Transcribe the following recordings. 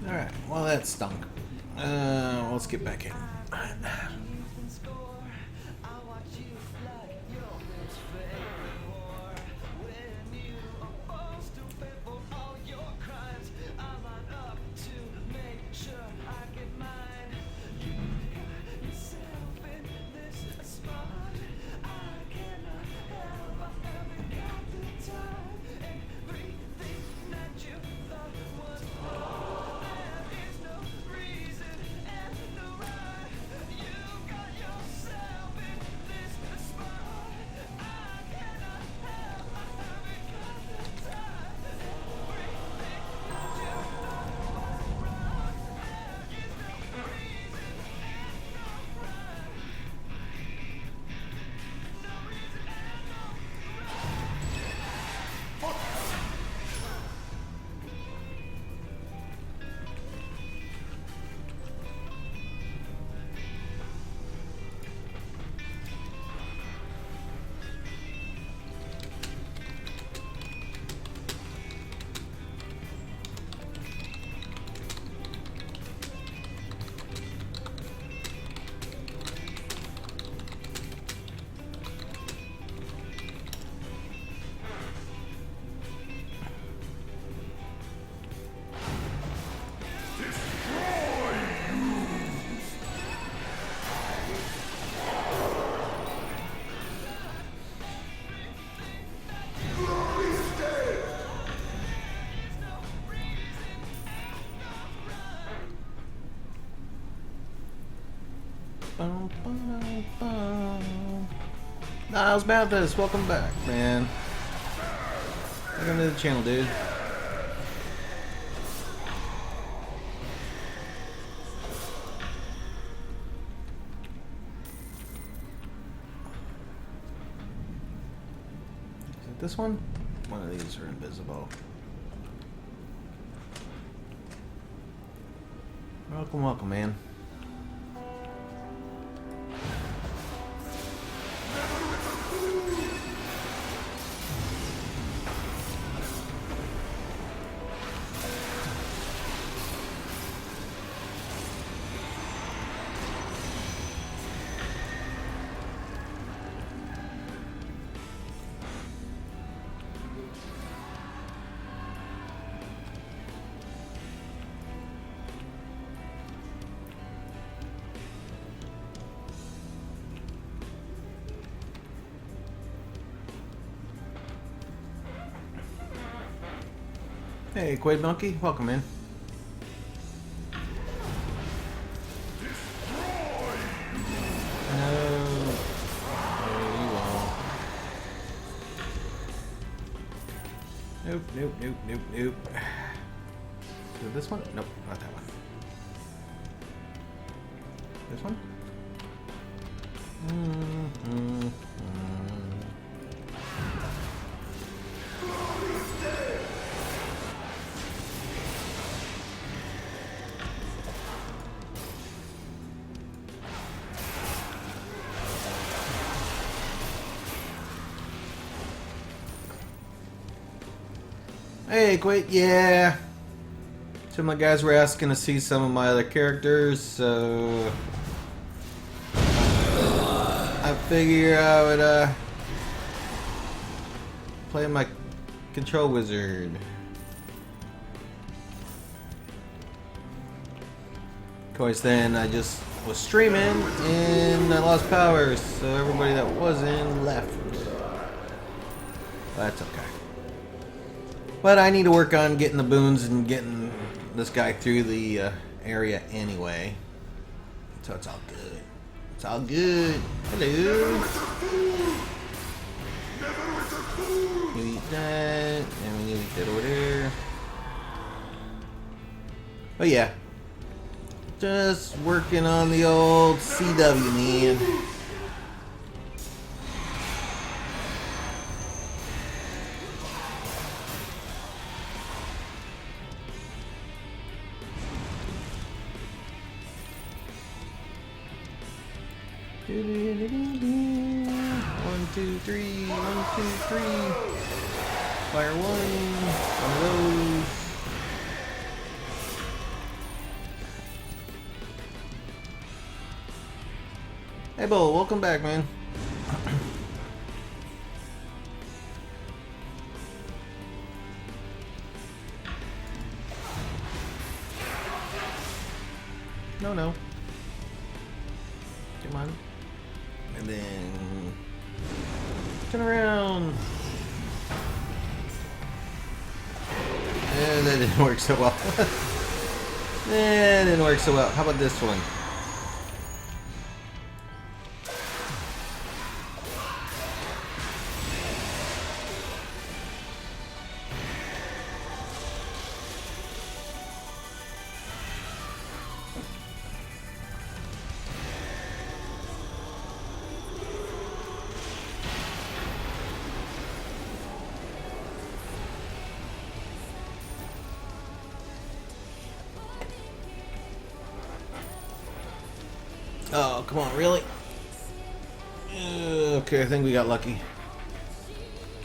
Alright, well that stunk. Let's get back in. Niles Mathis, welcome back, man. Welcome to the channel, dude. Is it this one? One of these are invisible. Welcome, welcome, man. Hey, Quaid Monkey, welcome in. No. Oh, you won't. Nope, nope, nope, nope, nope. Is it this one? Nope, not that one. This one? Hey, Quait, yeah. Some of my guys were asking to see some of my other characters, so I figure I would play my control wizard. Of course, then I just was streaming and I lost power, so everybody that was in left. That's okay. But I need to work on getting the boons and getting this guy through the area anyway. So it's all good. It's all good. Hello. You eat that, and we eat that over there. But yeah. Just working on the old CW, man. One, two, three. 1, 2, 3. Fire one of those. Hey, Bo, welcome back, man. No, no. Come on. And then... turn around. And that didn't work so well. That didn't work so well. How about this one? Oh, come on, really? Okay, I think we got lucky.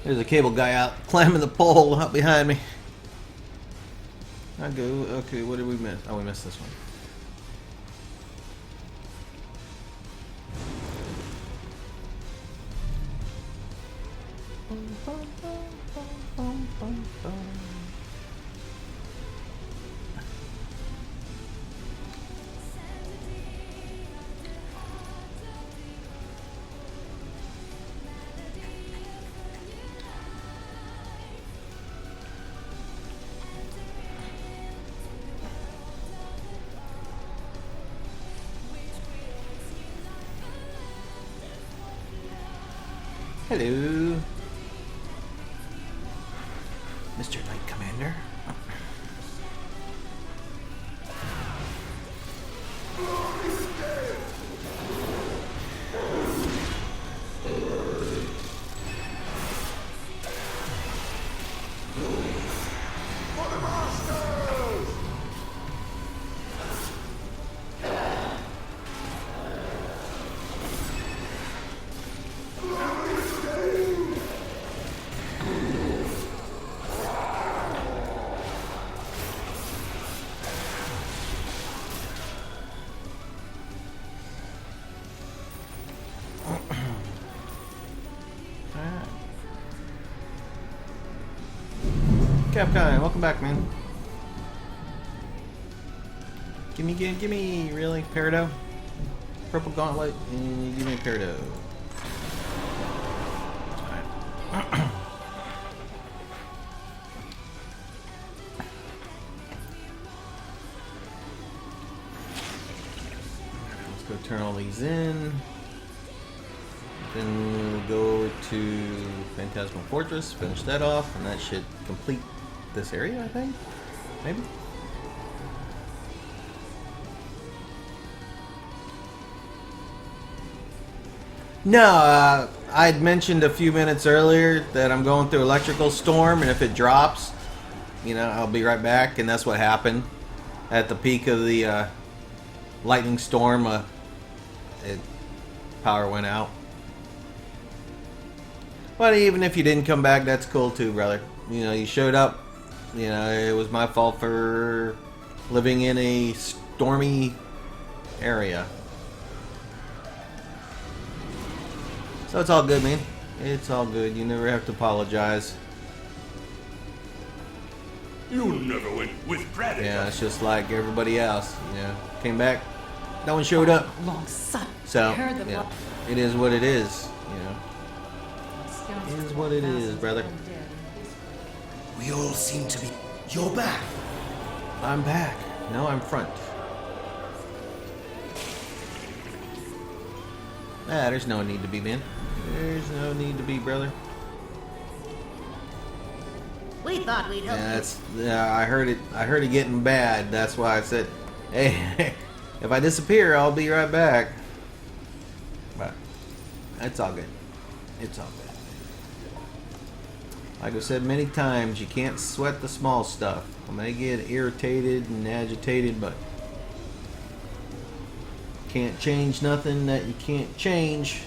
There's a cable guy out climbing the pole out behind me. I go, okay, what did we miss? Oh, we missed this one. Hello, Mr. Knight Commander. Capcom, welcome back, man. Gimme, really? Peridot? Purple Gauntlet, and give me a Peridot. Alright. Let's go turn all these in. Then we'll go over to Phantasmal Fortress, finish that off, and that should complete this area, I think? Maybe? No, I'd mentioned a few minutes earlier that I'm going through electrical storm, and if it drops, you know, I'll be right back, and that's what happened. At the peak of the lightning storm, power went out. But even if you didn't come back, that's cool too, brother. You know, you showed up. You know, it was my fault for living in a stormy area. So it's all good, man. It's all good. You never have to apologize. You never went with Predator. Yeah, it's just like everybody else. You know, came back, no one showed up. So, yeah, it is what it is. You know, it is what it is, brother. We all seem to be... You're back. I'm back. No, I'm front. Ah, there's no need to be, man. There's no need to be, brother. We thought we'd help Yeah, I heard it. I heard it getting bad. That's why I said, "Hey, if I disappear, I'll be right back." But it's all good. It's all good. Like I said many times, you can't sweat the small stuff. I may get irritated and agitated, but can't change nothing that you can't change,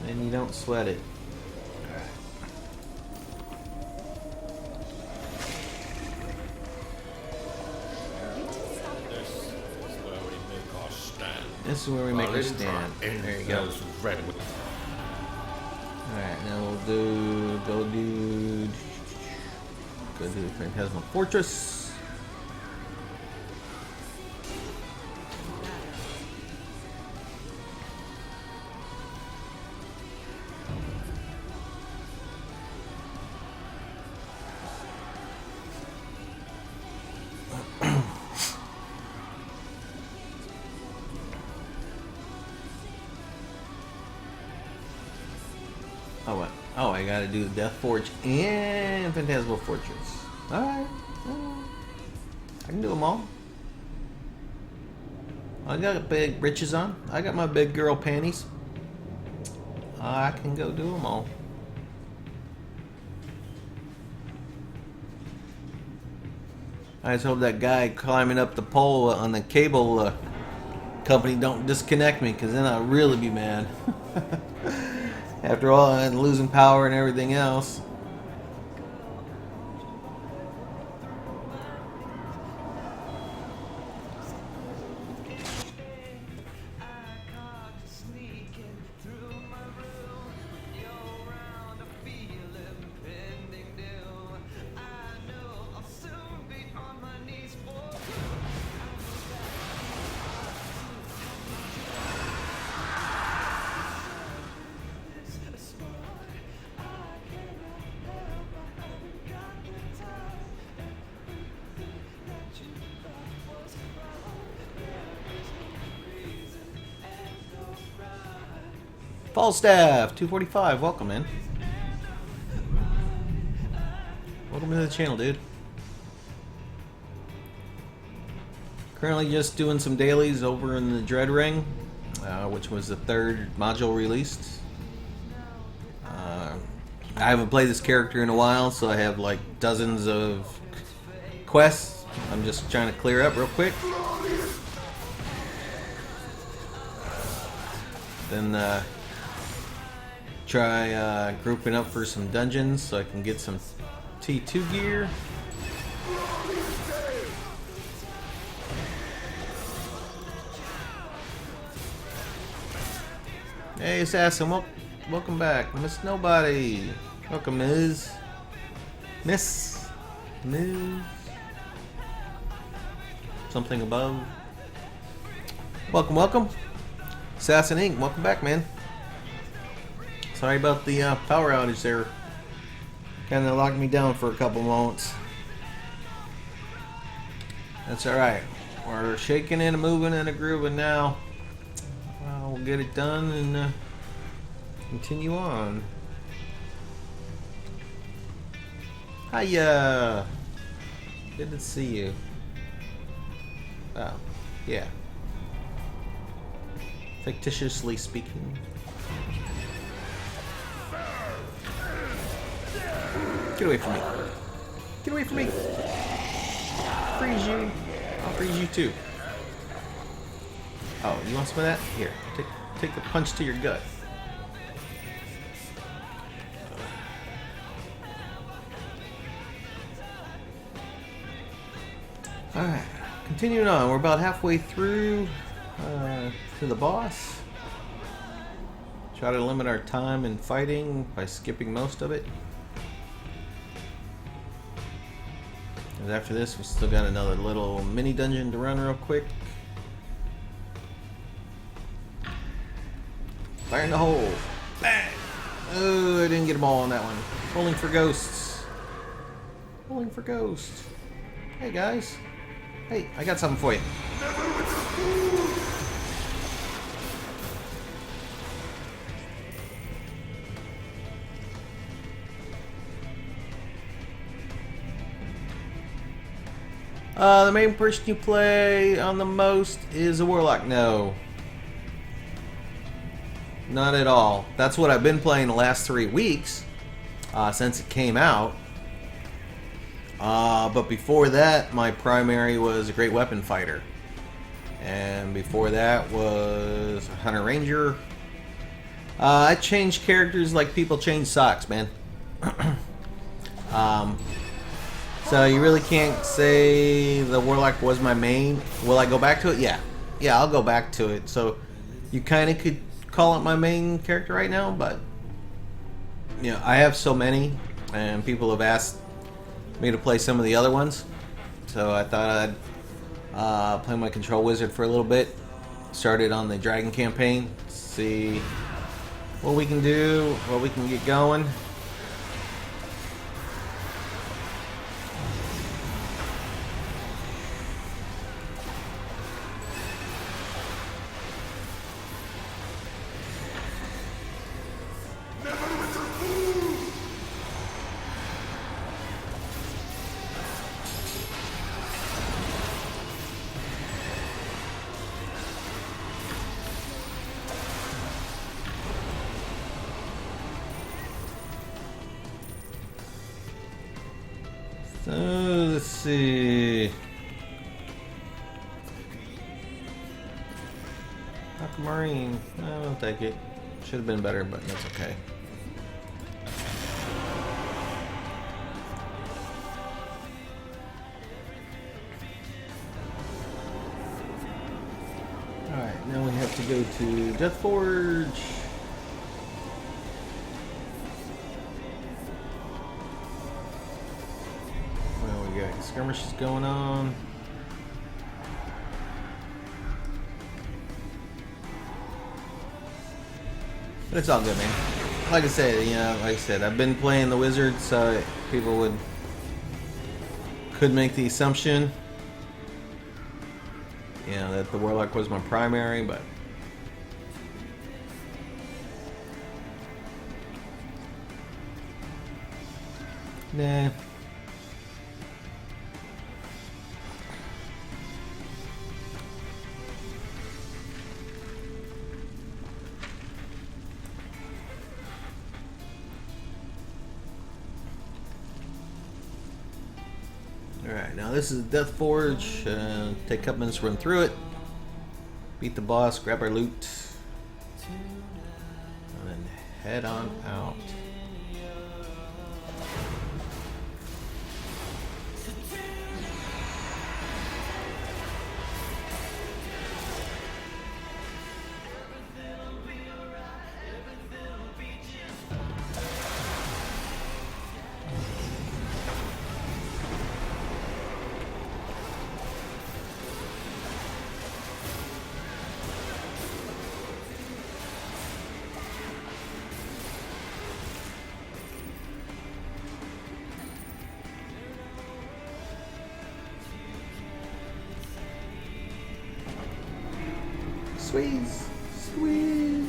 and you don't sweat it. this is where we make a stand. There you go. Ready with Alright, now we'll go do the Phantasmal Fortress. Oh, what? Oh, I gotta do the Death Forge and Phantasmal Fortress. Alright. I can do them all. I got big breeches on. I got my big girl panties. I can go do them all. I just hope that guy climbing up the pole on the cable company don't disconnect me, because then I'll really be mad. After all, and losing power and everything else. Falstaff 245, welcome in. Welcome to the channel, dude. Currently just doing some dailies over in the Dread Ring, which was the 3rd module released. I haven't played this character in a while, so I have like dozens of quests. I'm just trying to clear up real quick. Then try grouping up for some dungeons so I can get some T2 gear. Hey Assassin, welcome back. Miss Nobody. Welcome, Ms. Miss. Something above. Welcome. Assassin Inc., welcome back, man. Sorry about the power outage there. Kind of locked me down for a couple moments. That's alright. We're shaking and moving and a grooving now. We'll get it done and continue on. Hiya! Good to see you. Oh, yeah. Fictitiously speaking. Get away from me. Get away from me. Freeze you. I'll freeze you too. Oh, you want some of that? Here, take the punch to your gut. Alright, continuing on. We're about halfway through to the boss. Try to limit our time in fighting by skipping most of it. And after this, we still got another little mini dungeon to run real quick. Fire in the hole. Bang! Oh, I didn't get them all on that one. Rolling for ghosts. Rolling for ghosts. Hey, guys. Hey, I got something for you. The main person you play on the most is a warlock. No. Not at all. That's what I've been playing the last 3 weeks since it came out. But before that, my primary was a great weapon fighter. And before that was a hunter ranger. I changed characters like people change socks, man. So you really can't say the warlock was my main. Will I go back to it? Yeah. Yeah, I'll go back to it. So you kind of could call it my main character right now, but you know, I have so many, and people have asked me to play some of the other ones, so I thought I'd play my control wizard for a little bit. Started on the dragon campaign, see what we can do, what we can get going. So let's see. Aquamarine. I'll take it. Should have been better, but that's okay. Alright, now we have to go to Death Forge. Well, we got skirmishes going on. But it's all good, man. Like I said, you know, like I said, I've been playing the wizard, so people could make the assumption, you know, that the warlock was my primary, but nah. Alright, now this is Death Forge. Take a couple minutes to run through it. Beat the boss, grab our loot, and then head on out. Squeeze! Squeeze!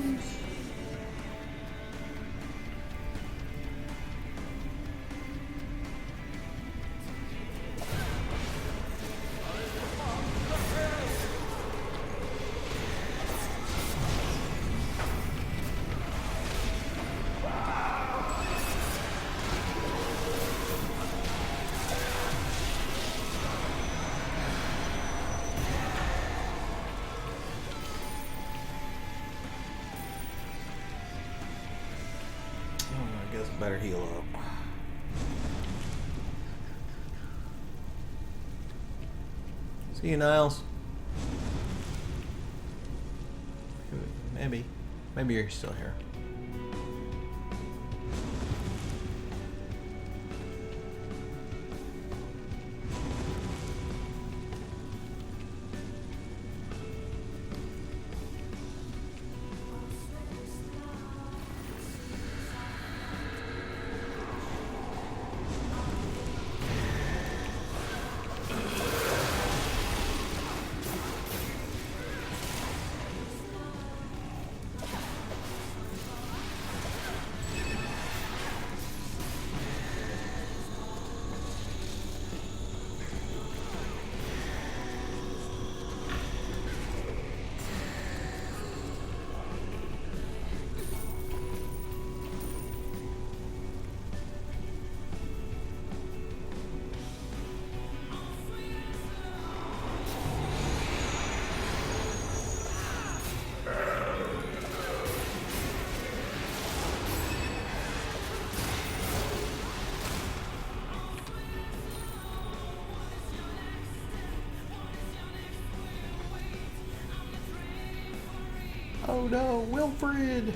I guess better heal up. See you, Niles. Maybe. Maybe you're still here. Oh no, Wilfred!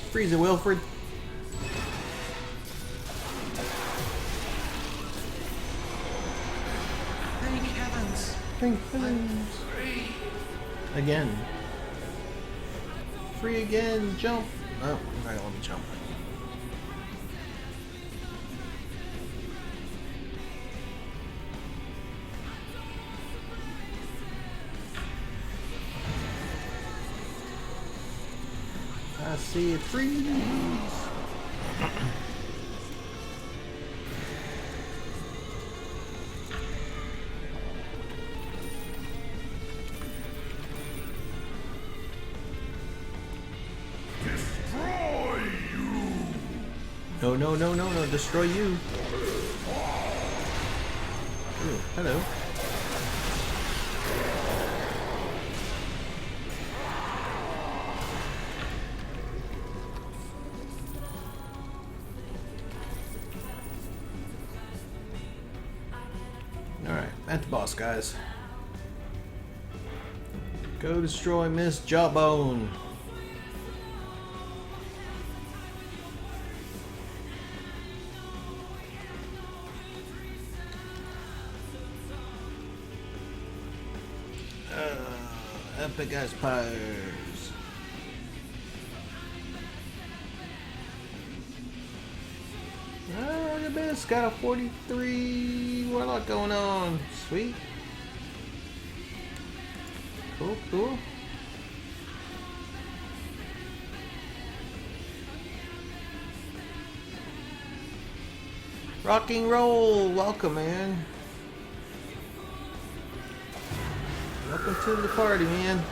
Freeze it, Wilfred! Thank heavens. Thank heavens! Again. Free again, jump! Oh, alright, let me jump. I see it freeze! No, no, no, no, no, destroy you. Ooh, hello. Alright, at the boss, guys. Go destroy Miss Jawbone. Epic as Pyres. Oh, look at this. Got a 43 Warlock going on. Sweet. Cool, cool. Rocking roll. Welcome, man. Welcome to the party, man.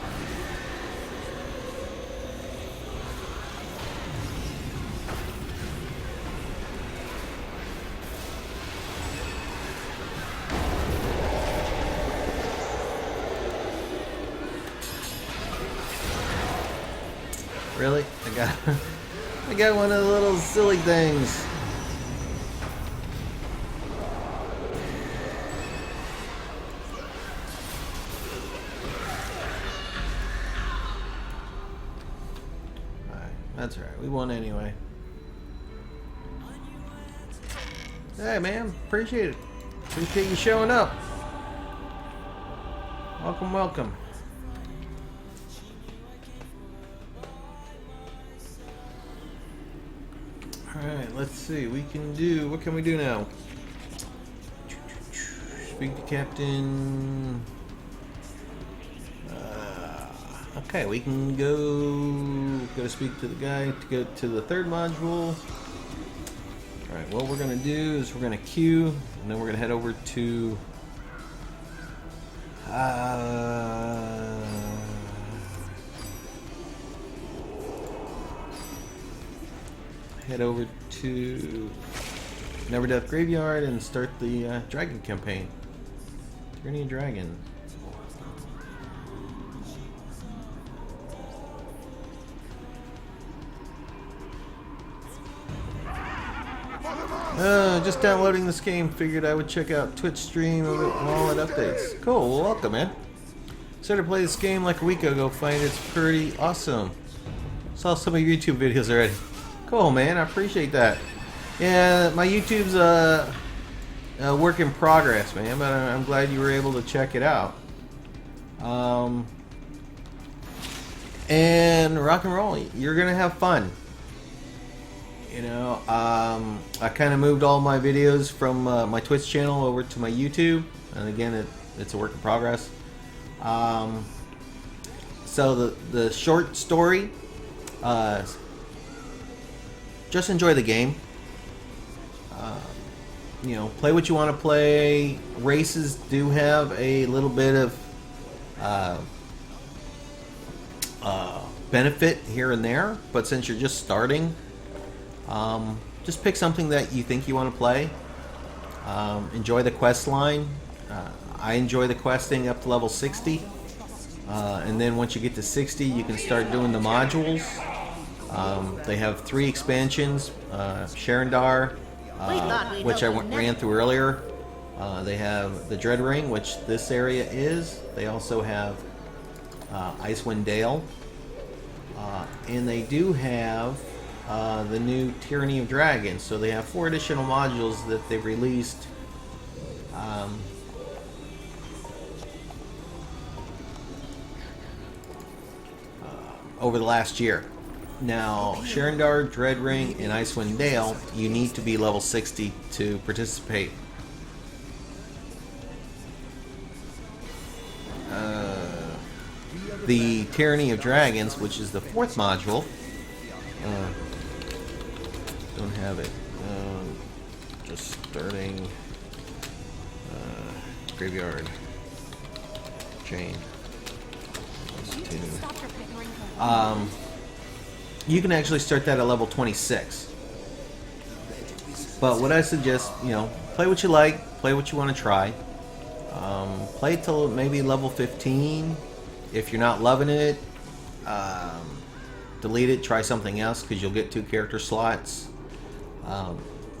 Really? I got one of the little silly things. That's alright, we won anyway. Hey man, appreciate it. Appreciate you showing up. Welcome, welcome. Alright, let's see. What can we do now? Speak to Captain. Okay, we can go speak to the guy to go to the third module. Alright, what we're going to do is we're going to queue, and then we're going to head over to Never Death Graveyard and start the dragon campaign. Tyranny of Dragon. Just downloading this game, figured I would check out Twitch stream of it and all it updates. Cool, well, welcome, man. Started to play this game like a week ago, find it's pretty awesome. Saw some of your YouTube videos already. Cool, man, I appreciate that. Yeah, my YouTube's a work in progress, man, but I'm glad you were able to check it out. And rock and roll, you're gonna have fun. You know, I kind of moved all my videos from my Twitch channel over to my YouTube, and again, it's a work in progress. So the short story, just enjoy the game. You know, play what you want to play. Races do have a little bit of benefit here and there, but since you're just starting, just pick something that you think you want to play. Enjoy the quest line. I enjoy the questing up to level 60, and then once you get to 60 you can start doing the modules. They have 3 expansions, Sharandar, which I ran through earlier, They have the Dread Ring, which this area is. They also have Icewind Dale. And they do have the new Tyranny of Dragons. So they have 4 additional modules that they've released. Over the last year. Now, Sherendar, Dread Ring, and Icewind Dale, you need to be level 60 to participate. The Tyranny of Dragons, which is the 4th module, don't have it. Just starting Graveyard Chain. You can actually start that at level 26. But what I suggest, play what you like, play what you want to try. Play till maybe level 15. If you're not loving it, delete it, try something else, because you'll get 2 character slots.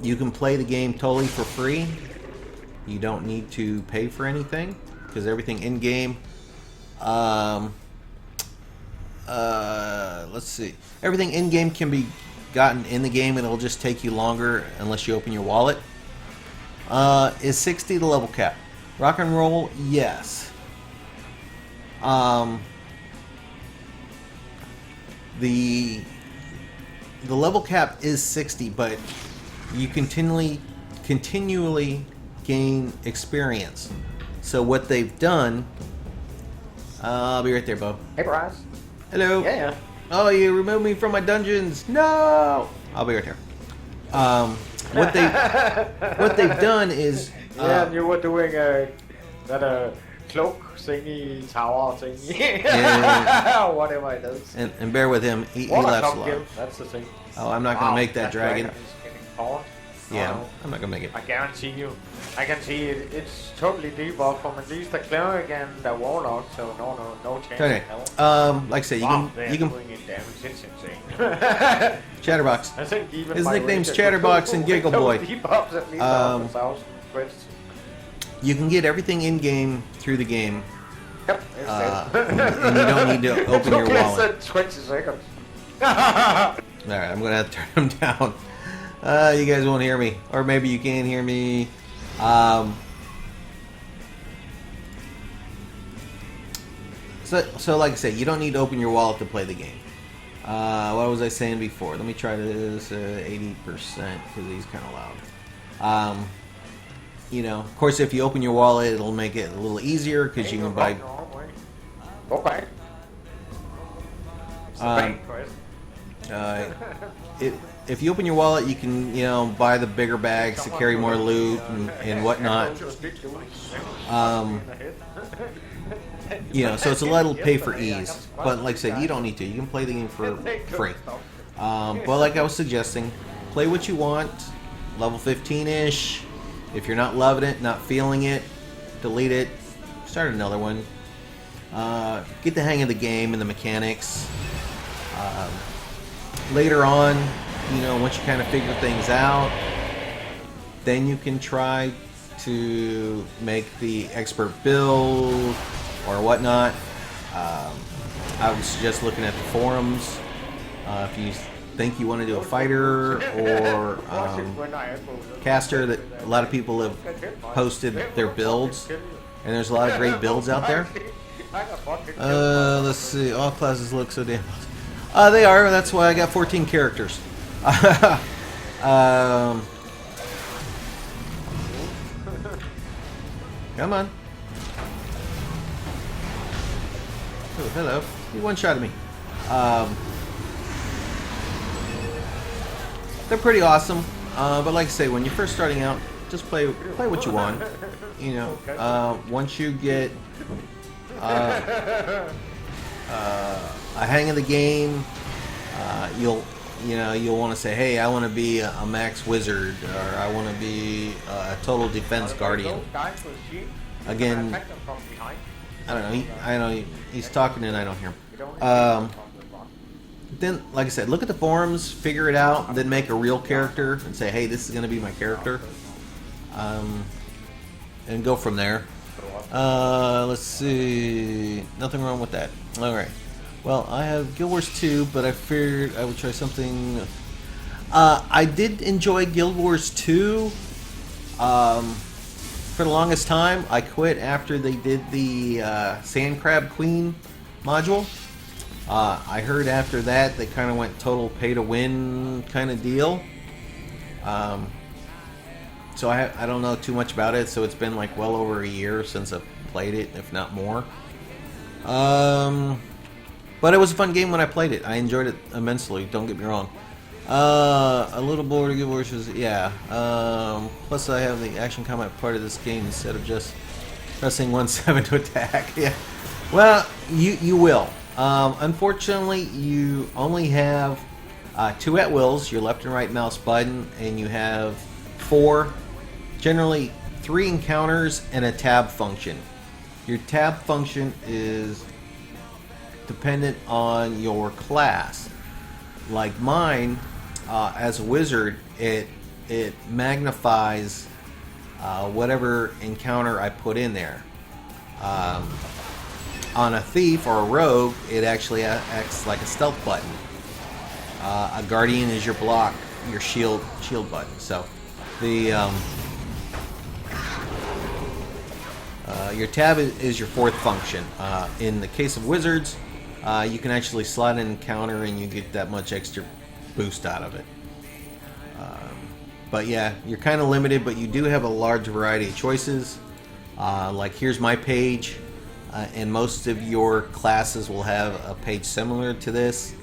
You can play the game totally for free. You don't need to pay for anything, because everything in game, let's see, everything in game can be gotten in the game, and it'll just take you longer unless you open your wallet. Is 60 the level cap? Rock and roll, yes. The level cap is 60, but you continually gain experience. So what they've done, I'll be right there, Bo. Hey, Bryce. Hello. Yeah. Oh, you removed me from my dungeons. No. I'll be right here. What they've done is and you were doing that cloak thingy, tower thingy, whatever it is. And bear with him. He Water laughs a clock lot. guild, that's the thing. Oh, I'm not gonna make that That dragon. is getting powered. Yeah, Oh, I'm not gonna make it. I guarantee you. I can see it. It's totally debuffed from at least the cleric and the warlock. So no chance. Okay. in hell. Like I say, Wow, you can doing it damage. It's insane. Chatterbox. I think even His my nickname's ranger Chatterbox could and do Giggle those Boy. debuffs at least 1,000 crits. You can get everything in game through the game, Yep. and you don't need to open your wallet. 20 seconds. All right, I'm gonna have to turn them down. You guys won't hear me, or maybe you can hear me. So like I said, you don't need to open your wallet to play the game. What was I saying before? Let me try this 80% because he's kind of loud. Of course, if you open your wallet, it'll make it a little easier because you can buy. Okay. If you open your wallet, you can buy the bigger bags to carry more loot and whatnot. So it's a little pay for ease. But like I said, you don't need to. You can play the game for free. But like I was suggesting, play what you want. Level 15-ish. If you're not loving it, not feeling it, delete it. Start another one. Get the hang of the game and the mechanics. Later on, once you kind of figure things out, then you can try to make the expert build or whatnot. I would suggest looking at the forums. If you think you want to do a fighter or caster, that a lot of people have posted their builds, and there's a lot of great builds out there. Let's see. All classes look so damn. They are. That's why I got 14 characters. Come on. Oh, hello. You one-shotted me. They're pretty awesome. But like I say, when you're first starting out, just play what you want. Once you get a hang of the game, you'll want to say, hey, I want to be a max wizard, or I want to be a total defense guardian. Again, I don't know. I know he's talking and I don't hear him. Then, like I said, look at the forums, figure it out, then make a real character and say, hey, this is going to be my character. and go from there. Let's see. Nothing wrong with that. All right. Well, I have Guild Wars 2, but I figured I would try something. I did enjoy Guild Wars 2. For the longest time, I quit after they did the Sand Crab Queen module. I heard after that they kind of went total pay-to-win kind of deal. So I don't know too much about it, so it's been like well over a year since I've played it, if not more. But it was a fun game when I played it. I enjoyed it immensely, don't get me wrong. A little bored of Guild Wars is, yeah. Plus I have the action combat part of this game instead of just pressing 1-7 to attack. Yeah. Well, you will. Unfortunately, you only have 2 at wills, your left and right mouse button, and you have 4, generally 3 encounters and a tab function. Your tab function is dependent on your class. Like mine, as a wizard, it magnifies whatever encounter I put in there. On a thief or a rogue, it actually acts like a stealth button. A guardian is your block, your shield button. So the your tab is your 4th function. In the case of wizards, you can actually slot an encounter and you get that much extra boost out of it. But yeah, you're kind of limited, but you do have a large variety of choices. Like here's my page, and most of your classes will have a page similar to this.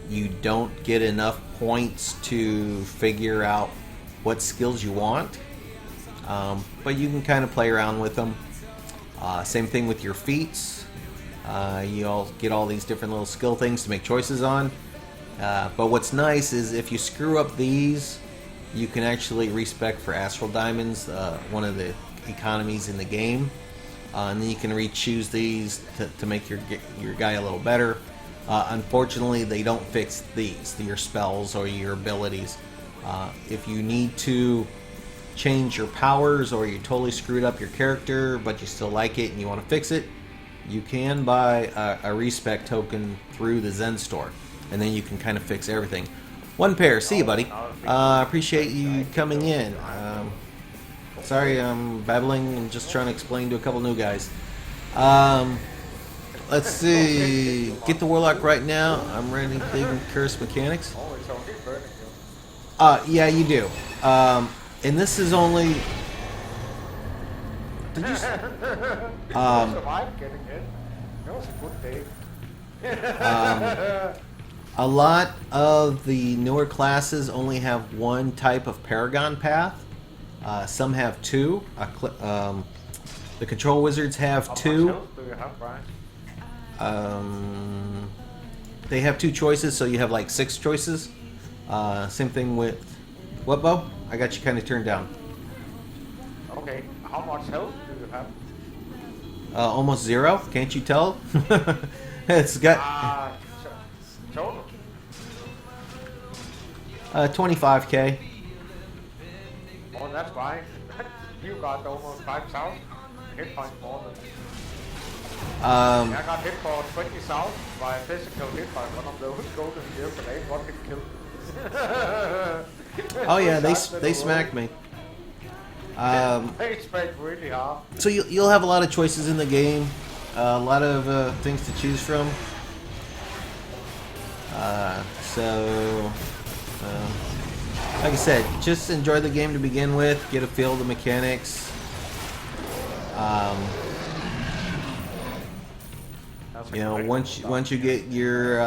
You don't get enough points to figure out what skills you want, but you can kind of play around with them. Same thing with your feats. You all get all these different little skill things to make choices on. But what's nice is if you screw up these, you can actually respec for Astral Diamonds, one of the economies in the game. And then you can re-choose these to make your guy a little better. Unfortunately, they don't fix these, your spells or your abilities. If you need to change your powers or you totally screwed up your character but you still like it and you want to fix it, you can buy a respec token through the Zen store, and then you can kind of fix everything. One pair, see you, buddy. Appreciate you coming in. Sorry I'm babbling and just trying to explain to a couple new guys. Let's see. Get the Warlock right now. I'm running big curse mechanics. Yeah, you do. And this is only. Did you? A lot of the newer classes only have one type of Paragon path. Some have 2. The Control Wizards have 2. They have 2 choices, so you have like 6 choices. Same thing with what, Bo? I got you kind of turned down. Okay, how much health do you have? Almost 0. Can't you tell? It's got total 25k. Oh, that's fine. You got almost 5,000 hit points more than me. I got hit for 20,000 by a physical hit by one of those golden shields, and ain't one can kill. Oh yeah, they smacked me. They smacked really hard. So you'll have a lot of choices in the game, a lot of things to choose from. Like I said, just enjoy the game to begin with, get a feel of the mechanics. You know, once you get your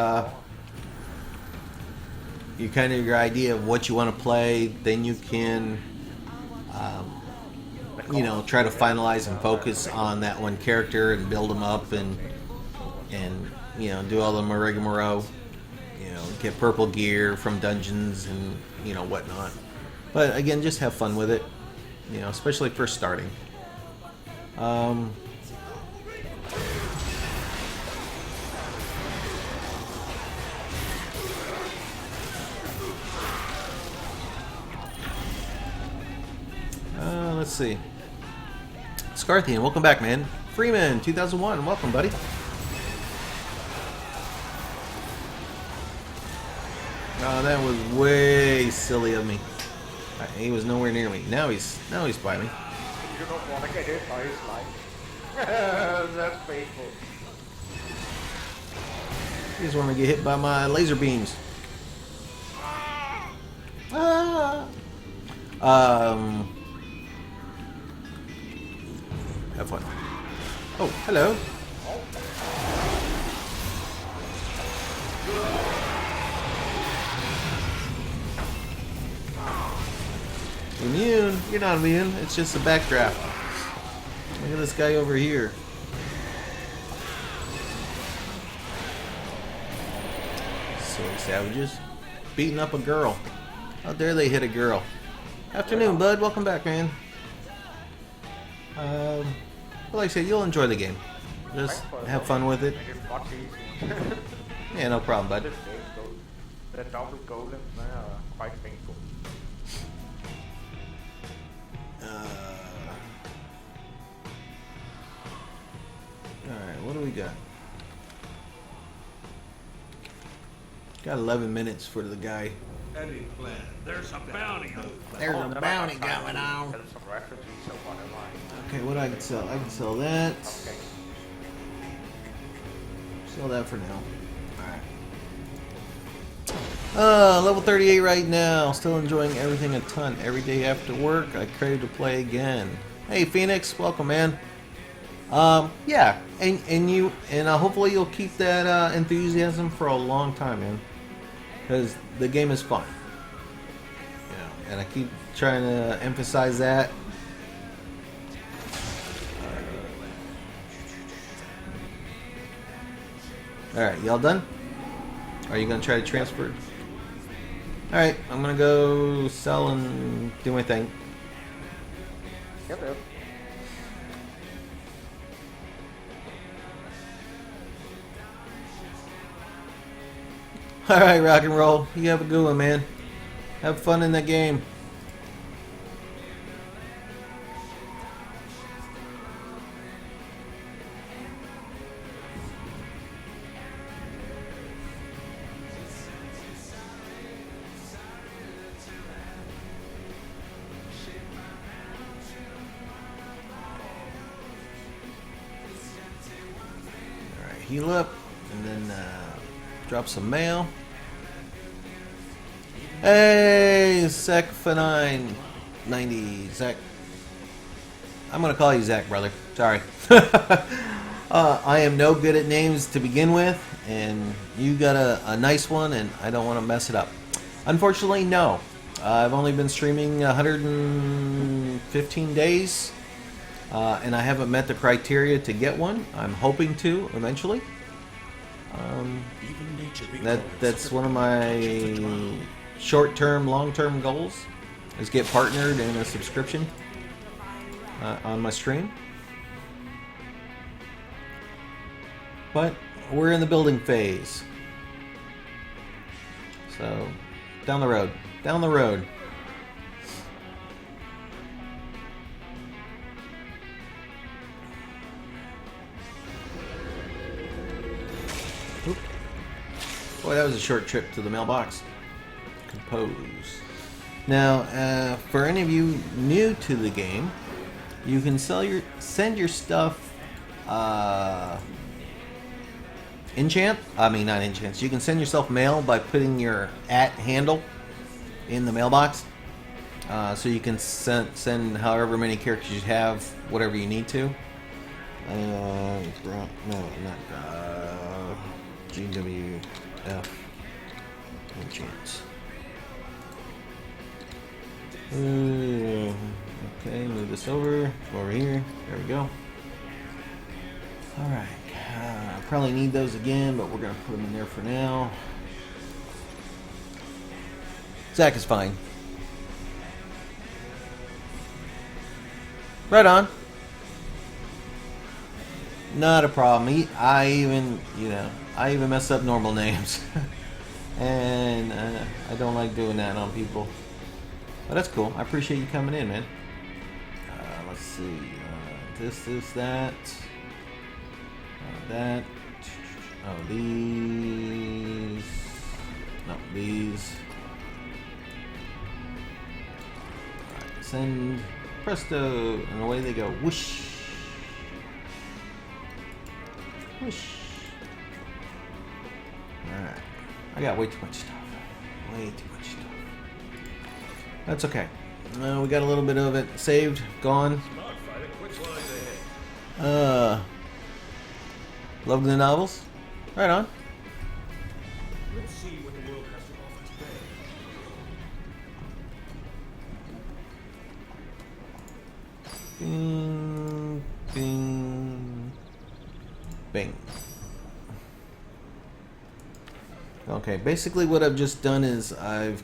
your idea of what you want to play, then you can try to finalize and focus on that one character and build them up and do all the rigmarole. Get purple gear from dungeons and whatnot. But again, just have fun with it. Especially first starting. Let's see. Scarthian, welcome back, man. Freeman, 2001, welcome, buddy. Oh, that was way silly of me. He was nowhere near me. Now he's by me. You don't want to get hit by his life. That's painful. You just want to get hit by my laser beams. Ah. Have fun. Oh, hello. Immune? You're not immune. It's just a backdraft. Look at this guy over here. Silly savages. Beating up a girl. How dare they hit a girl? Afternoon, bud. Welcome back, man. Well, like I said, you'll enjoy the game. Just have fun with it. Yeah, no problem, bud. The double golems are quite painful. Alright, what do we got? Got 11 minutes for the guy. There's a bounty on. There's a bounty going on. There's some refugees or whatever. Okay, what I can sell? I can sell that. Okay. Sell that for now. Alright. Level 38 right now. Still enjoying everything a ton. Every day after work, I crave to play again. Hey, Phoenix, welcome, man. Yeah, and hopefully you'll keep that enthusiasm for a long time, man. Because the game is fun. Yeah, and I keep trying to emphasize that. Alright, y'all done? Are you going to try to transfer? Alright, I'm going to go sell and do my thing. Yep, yep. Alright, rock and roll. You have a good one, man. Have fun in that game. Alright, heal up and then drop some mail. Hey, Zach Fanine 90. Zach. I'm gonna call you Zach, brother. Sorry. I am no good at names to begin with, and you got a nice one, and I don't want to mess it up. Unfortunately, no. I've only been streaming 115 days, and I haven't met the criteria to get one. I'm hoping to eventually. That's one of my short-term, long-term goals, is get partnered in a subscription on my stream. But we're in the building phase, so down the road. Oop. Boy, that was a short trip to the mailbox. Compose. Now, for any of you new to the game, you can send your stuff enchant. I mean, not enchant. You can send yourself mail by putting your @handle in the mailbox. So you can send however many characters you have, whatever you need to. No, not GWF enchants. Okay, move this over here. There we go. Alright, probably need those again, but we're going to put them in there for now. Zach is fine. Right on. Not a problem. I even mess up normal names. And I don't like doing that on people. But that's cool. I appreciate you coming in, man. Let's see. This is that. That. Oh, these. No, these. Alright, send. Presto. And away they go. Whoosh. Whoosh. Alright. I got way too much stuff. Way too much stuff. That's okay. We got a little bit of it saved, gone. Love the novels. Right on. Let's see what the world has to offer today. Bing, bing, bing. Okay, basically what I've just done is I've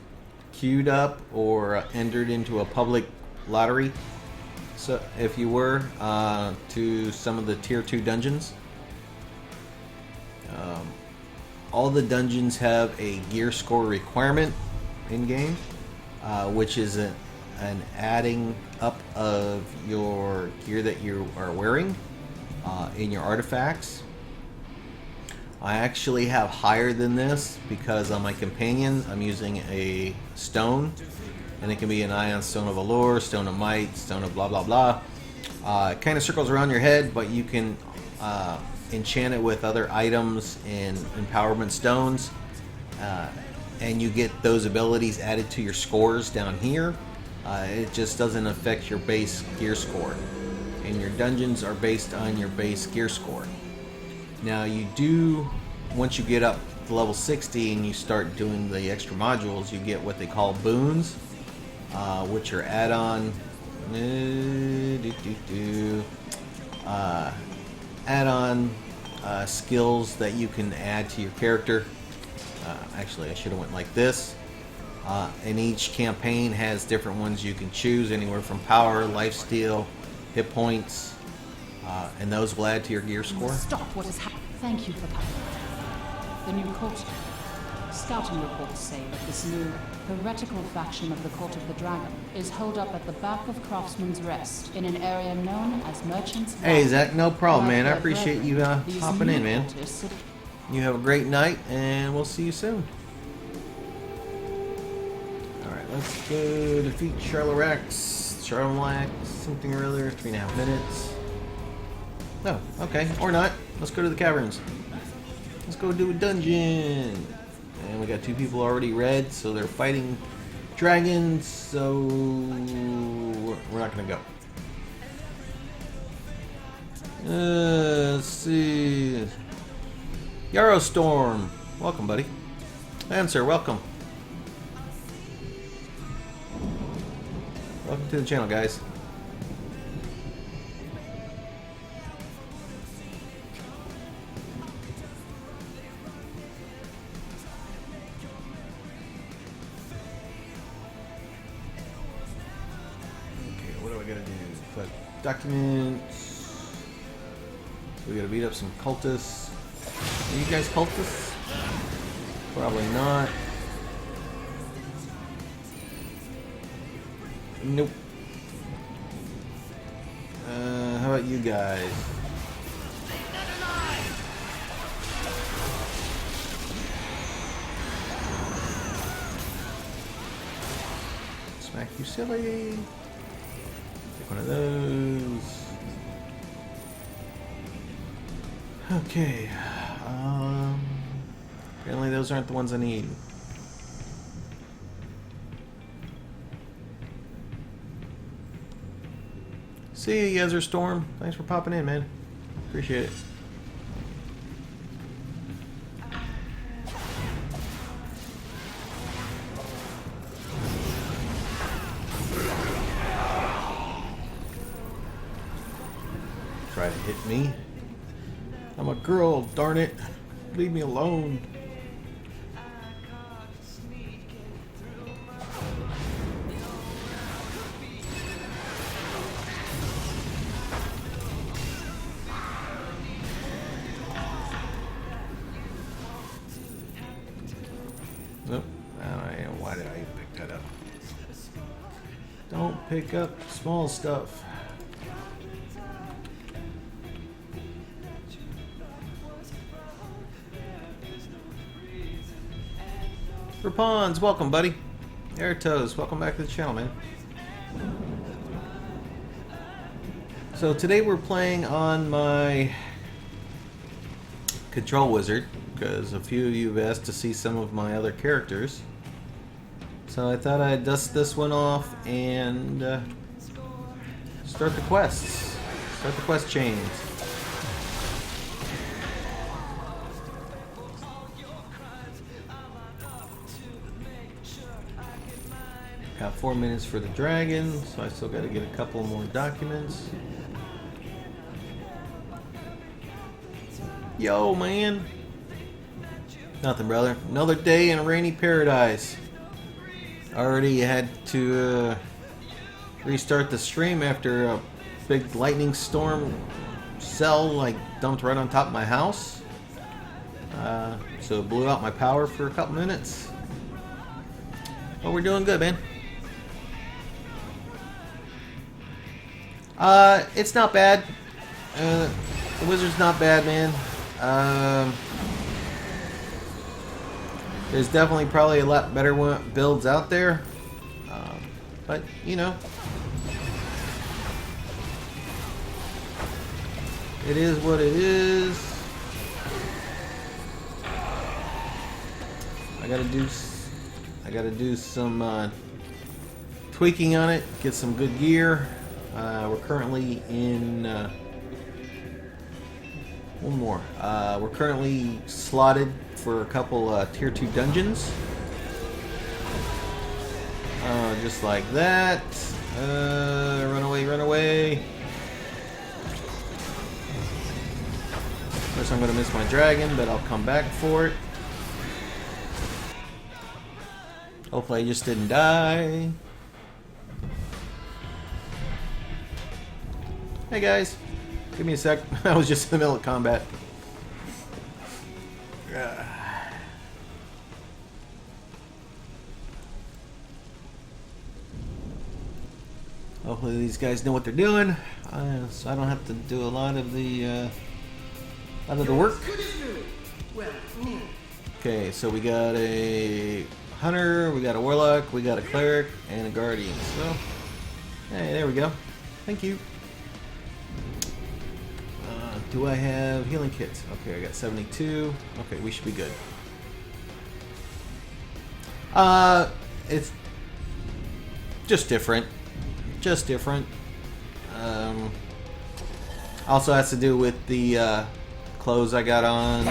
queued up or entered into a public lottery, so if you were, to some of the tier 2 dungeons. All the dungeons have a gear score requirement in game, which is an adding up of your gear that you are wearing in your artifacts. I actually have higher than this because on my companion I'm using a stone, and it can be an ion stone of allure, stone of might, stone of blah blah blah. It kind of circles around your head, but you can enchant it with other items and empowerment stones, and you get those abilities added to your scores down here. It just doesn't affect your base gear score, and your dungeons are based on your base gear score. Now you do, once you get up to level 60 and you start doing the extra modules, you get what they call boons, which are add-on add-on skills that you can add to your character. Actually, I should have went like this. And each campaign has different ones you can choose, anywhere from power, lifesteal, hit points, and those will add to your gear score. Stop what is happening. Thank you for coming. The new court. Scouting reports say that this new heretical faction of the Court of the Dragon is holed up at the back of Craftsman's Rest in an area known as Merchant's Hey, Valley. Zach, no problem, man. I Like their appreciate you brethren, these hopping in, new man. quarters sit- You have a great night, and we'll see you soon. Alright, let's go defeat Charlorax. Charlorax, something or other, 3.5 minutes. Oh, okay, or not. Let's go to the caverns. Let's go do a dungeon. And we got 2 people already red, so they're fighting dragons, so we're not gonna go. Let's see. Yarrow Storm, welcome, buddy. Answer, welcome. Welcome to the channel, guys. Okay, what do I gotta do? Collect documents. We gotta beat up some cultists. Are you guys cultists? Probably not. Nope. How about you guys? Smack you silly. Take one of those. Okay. Apparently those aren't the ones I need. See you, Yezer Storm. Thanks for popping in, man. Appreciate it. Try to hit me. I'm a girl, darn it. Leave me alone. Nope. Why did I even pick that up? Don't pick up small stuff. Rapons, welcome, buddy. Airtoes, welcome back to the channel, man. So today we're playing on my control wizard, because a few of you have asked to see some of my other characters. So I thought I'd dust this one off and start the quests. Start the quest chains. Got 4 minutes for the dragon, so I still got to get a couple more documents. Yo, man. Nothing, brother. Another day in a rainy paradise. Already had to restart the stream after a big lightning storm cell like dumped right on top of my house. So it blew out my power for a couple minutes. But we're doing good, man. It's not bad. The wizard's not bad, man. There's definitely probably a lot better builds out there. But, you know. It is what it is. I gotta do some tweaking on it, get some good gear. We're currently in one more. We're currently slotted for a couple tier 2 dungeons. Just like that. Run away, run away. Of course I'm gonna miss my dragon, but I'll come back for it. Hopefully I just didn't die. Hey guys, give me a sec. I was just in the middle of combat. Hopefully these guys know what they're doing, so I don't have to do a lot of the work. Okay, so we got a hunter, we got a warlock, we got a cleric, and a guardian. So, hey, there we go. Thank you. Do I have healing kits? Okay, I got 72. Okay, we should be good. It's just different. Just different. Also has to do with the clothes I got on.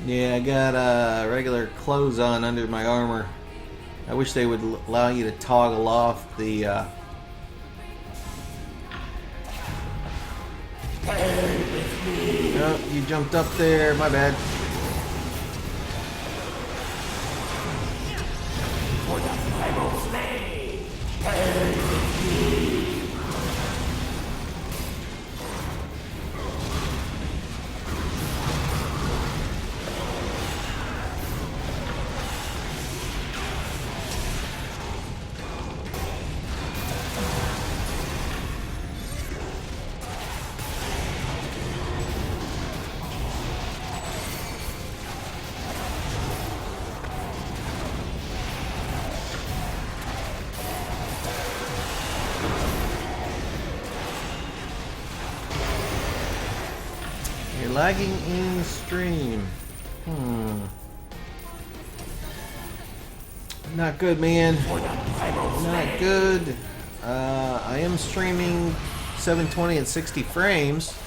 Yeah, I got regular clothes on under my armor. I wish they would allow you to toggle off the Oh, you jumped up there, my bad. For the primal flame. Lagging in stream. Not good, man. Not good. I am streaming 720 at 60 frames.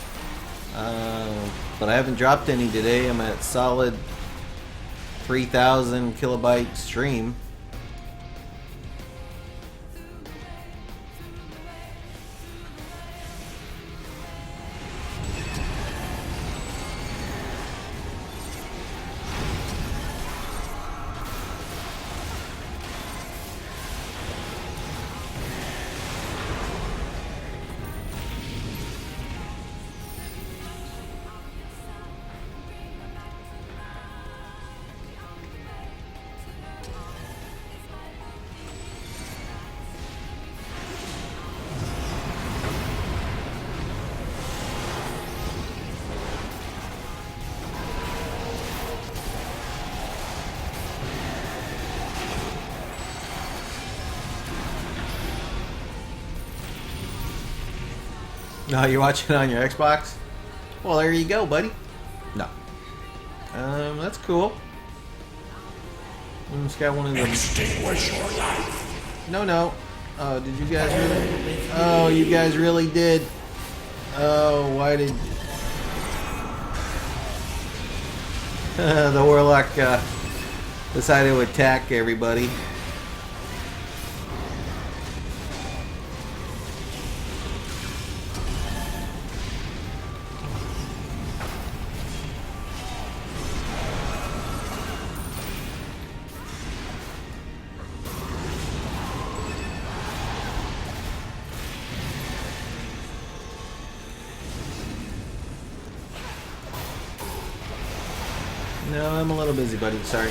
But I haven't dropped any today. I'm at solid 3,000 kilobyte stream. No, you're watching it on your Xbox? Well, there you go, buddy. No. That's cool. It's got one of them. Extinguish your life. No. Oh, did you guys really? Oh, you guys really did. Oh, why did... the Warlock decided to attack everybody. No, I'm a little busy, buddy. Sorry.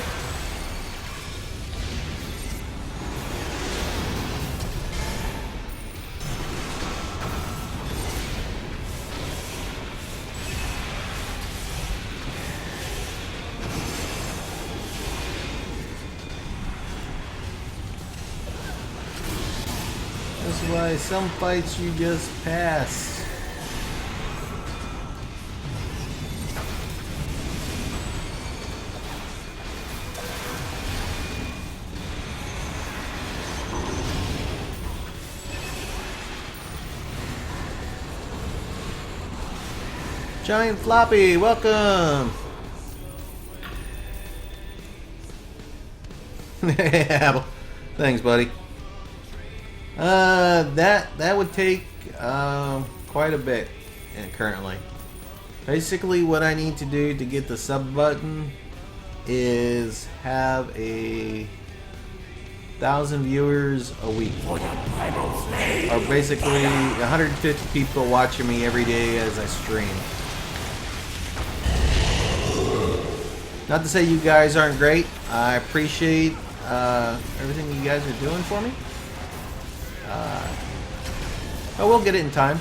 That's why some fights you just pass. Giant Floppy, welcome. Yeah, thanks, buddy. That would take quite a bit currently. Basically, what I need to do to get the sub button is have 1,000 viewers a week, or basically 150 people watching me every day as I stream. Not to say you guys aren't great. I appreciate everything you guys are doing for me. But we'll get it in time.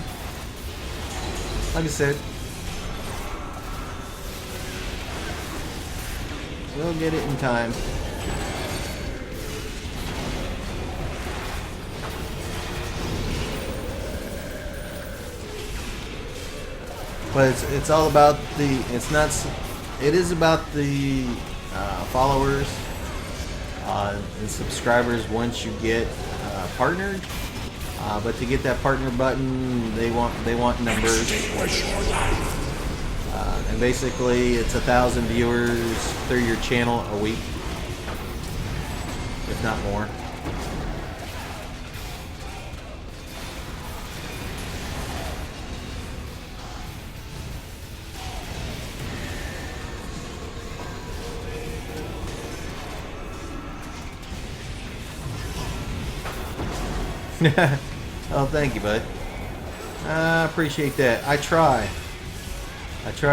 Like I said, we'll get it in time. But it's all about the. It's not. It is about the followers and subscribers once you get partnered. But to get that partner button, they want numbers. And basically, it's 1,000 viewers through your channel a week, if not more. Oh, thank you, bud. I appreciate that. I try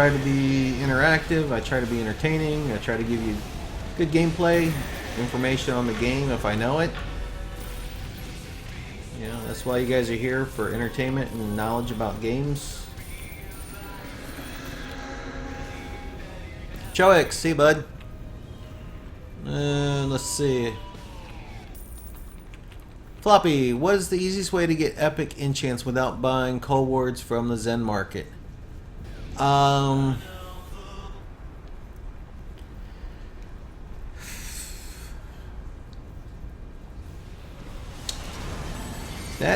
to be interactive. I try to be entertaining. I try to give you good gameplay, information on the game if I know it. You know, that's why you guys are here, for entertainment and knowledge about games. Choix, see, bud. Let's see. Floppy, what is the easiest way to get epic enchants without buying cold wards from the Zen market? That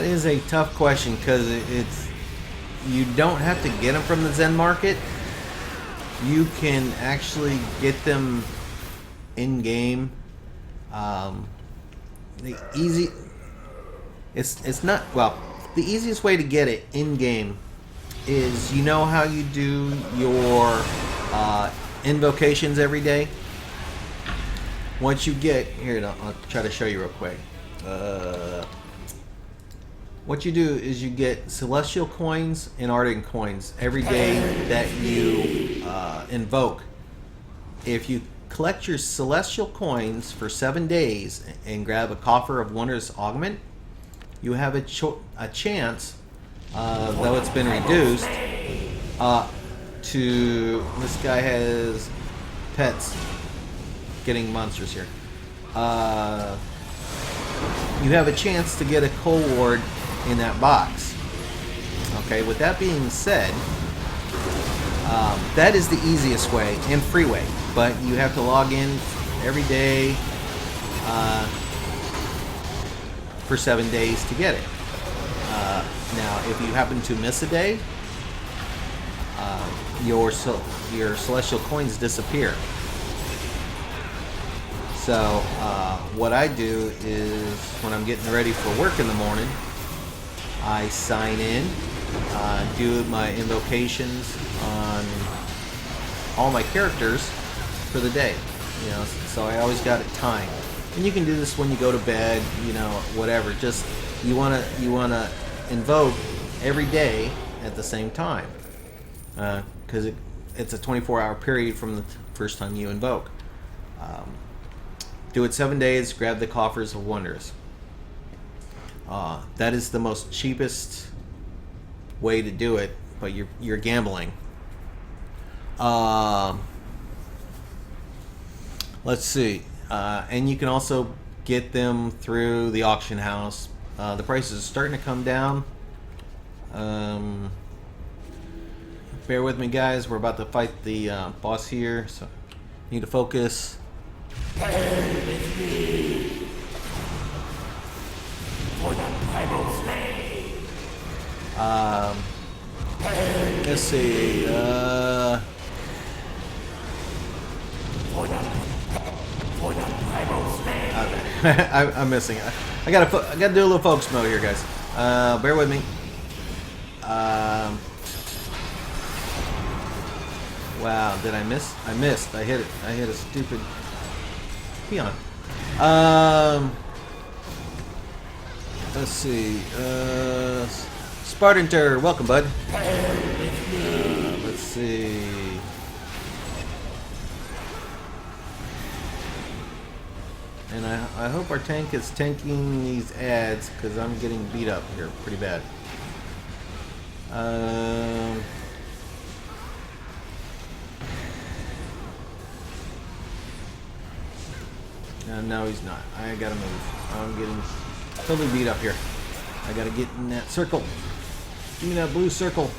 is a tough question, because you don't have to get them from the Zen market. You can actually get them in game. It's not, well, the easiest way to get it in game is, you know how you do your invocations every day? Once you get here, I'll try to show you real quick. What you do is you get celestial coins and ardent coins every day that you invoke. If you collect your celestial coins for 7 days and grab a coffer of wondrous augment, you have a chance, though it's been reduced, to, this guy has pets getting monsters here. You have a chance to get a coal ward in that box. Okay, with that being said, that is the easiest way and free way, but you have to log in every day for 7 days to get it. Now, if you happen to miss a day, your celestial coins disappear. So what I do is, when I'm getting ready for work in the morning, I sign in, do my invocations on all my characters for the day. You know, so I always got it timed. And you can do this when you go to bed, you know, whatever. Just you wanna invoke every day at the same time, because it's a 24-hour period from the first time you invoke. Do it 7 days. Grab the coffers of wonders. That is the most cheapest way to do it, but you're gambling. Let's see, and you can also get them through the auction house. The prices are starting to come down. Bear with me, guys. We're about to fight the boss here, so need to focus. Let's see. I'm missing it. I gotta do a little focus mode here, guys. Bear with me. Wow, did I miss? I missed. I hit it. I hit a stupid peon. Let's see. Spartanter, welcome, bud. Let's see. And I hope our tank is tanking these ads, because I'm getting beat up here pretty bad. No, he's not. I gotta move. I'm getting totally beat up here. I gotta get in that circle. Give me that blue circle.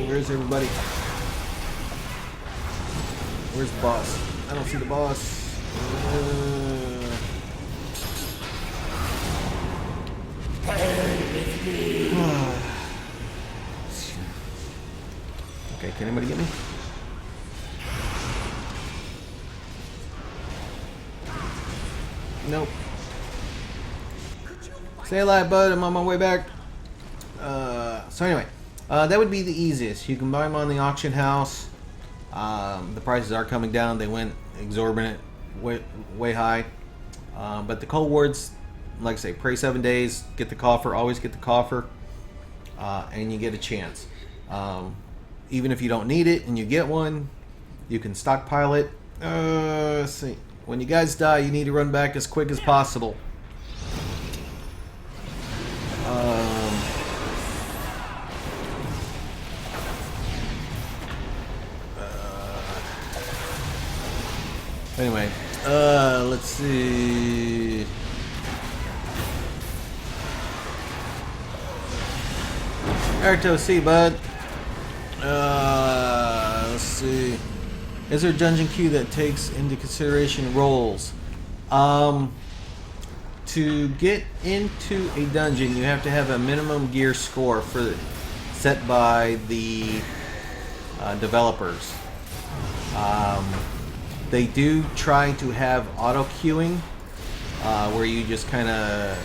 Where's everybody? Where's the boss? I don't see the boss. Okay, can anybody get me? Nope. Stay alive, bud. I'm on my way back. So anyway, that would be the easiest. You can buy them on the auction house. The prices are coming down. They went exorbitant, way high. But the cold wards, like I say, pray 7 days, get the coffer, always get the coffer, and you get a chance. Even if you don't need it and you get one, you can stockpile it. Let's see. When you guys die, you need to run back as quick as possible. Anyway, Let's see. Naruto, see, bud. Let's see. Is there a dungeon queue that takes into consideration rolls? To get into a dungeon, you have to have a minimum gear score set by the developers. They do try to have auto queuing, where you just kind of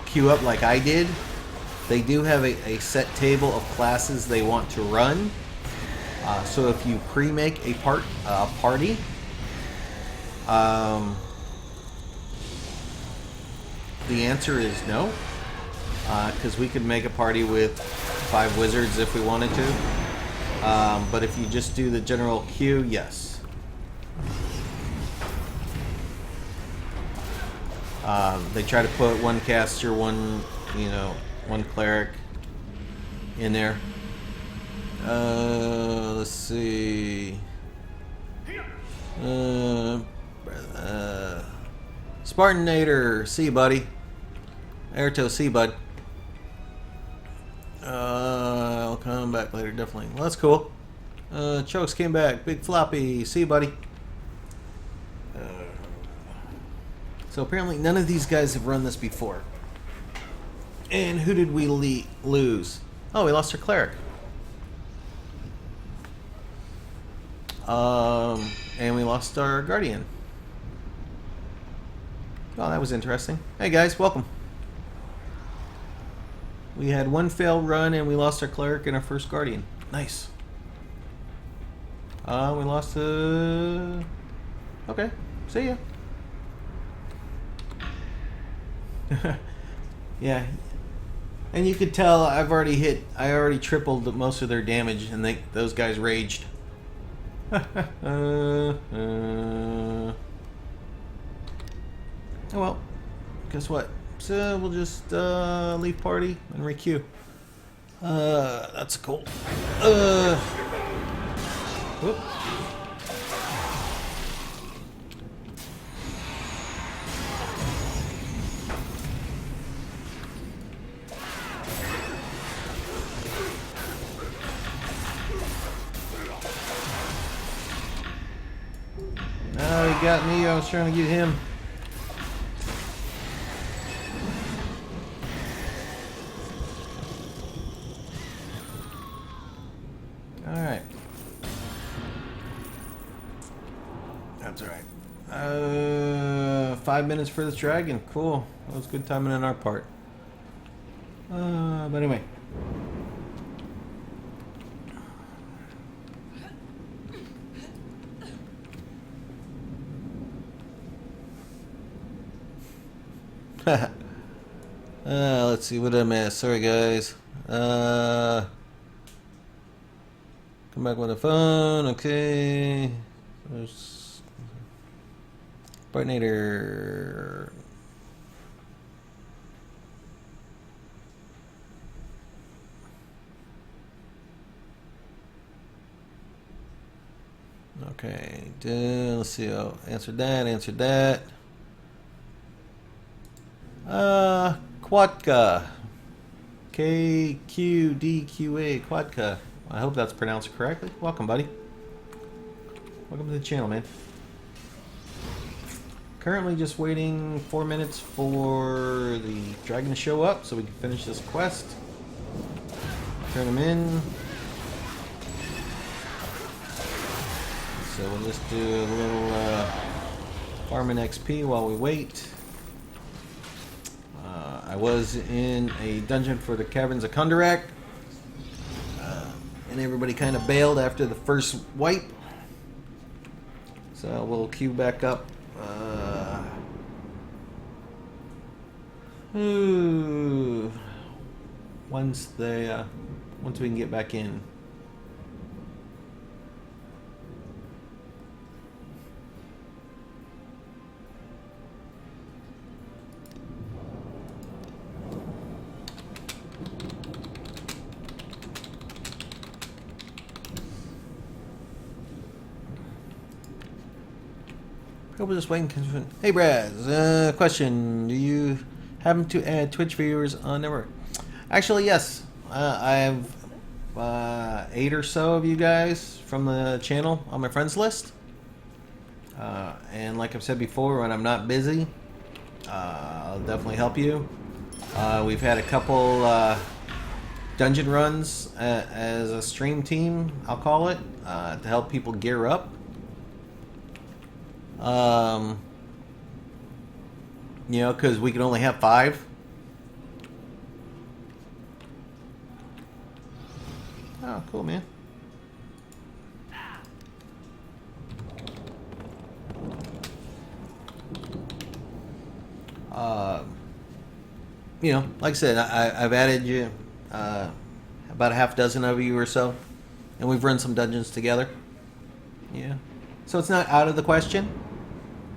queue up like I did. They do have a set table of classes they want to run. So if you pre-make a party, the answer is no, because we could make a party with 5 wizards if we wanted to. But if you just do the general queue, yes. They try to put one caster, one cleric in there. Let's see. Spartanator, see, buddy. Naruto, see, bud. I'll come back later, definitely. Well, that's cool. Chokes came back. Big Floppy, see, buddy. So apparently none of these guys have run this before. And who did we lose? Oh, we lost our cleric. And we lost our guardian. Well, that was interesting. Hey guys, welcome. We had one failed run and we lost our cleric and our first guardian. Nice. We lost okay. See ya. Yeah. And you could tell I already tripled most of their damage, and those guys raged. Oh well, guess what? So we'll just leave party and requeue. That's cool. Whoop. Oh, he got me. I was trying to get him. Alright. That's alright. 5 minutes for this dragon. Cool. That was good timing on our part. But anyway. Let's see what I missed. Sorry, guys. Come back with a phone. Okay. There's Partinator. Okay. Let's see. Oh, answered that. Quadka. KQDQA. Quadka. I hope that's pronounced correctly. Welcome, buddy. Welcome to the channel, man. Currently just waiting 4 minutes for the dragon to show up so we can finish this quest. Turn him in. So we'll just do a little farming XP while we wait. I was in a dungeon for the Caverns of Kundarak, and everybody kind of bailed after the first wipe. So we'll queue back up. Once we can get back in. I was just waiting. Hey, Braz. Question: do you happen to add Twitch viewers on Never? Actually, yes. I have 8 or so of you guys from the channel on my friends list. And like I've said before, when I'm not busy, I'll definitely help you. We've had a couple dungeon runs as a stream team, I'll call it, to help people gear up. You know, because we can only have 5. Oh, cool, man. You know, like I said, I've added you, about a half dozen of you or so, and we've run some dungeons together. Yeah. So it's not out of the question,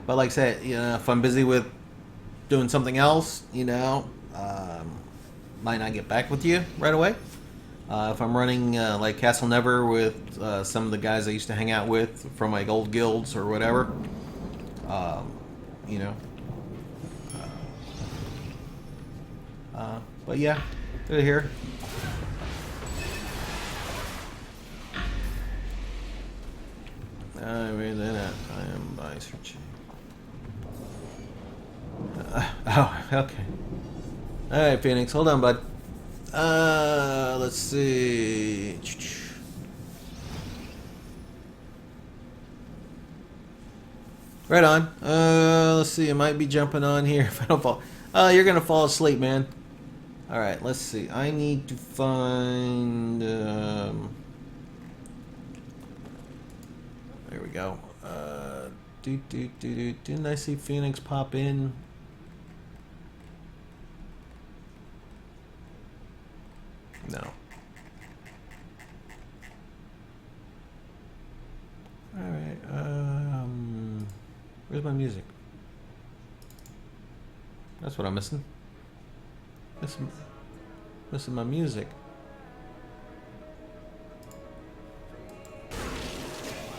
but like I said, you know, if I'm busy with doing something else, you know, might not get back with you right away. If I'm running like Castle Never with some of the guys I used to hang out with from my old guilds or whatever, you know. But yeah, they're here. I read that. I am by searching. Oh, okay. Alright, Phoenix, hold on, bud. Let's see. Right on. Let's see. I might be jumping on here if I don't fall. You're gonna fall asleep, man. Alright, let's see. I need to find. There we go. Didn't I see Phoenix pop in? No. Alright, where's my music? That's what I'm missing. Missing my music.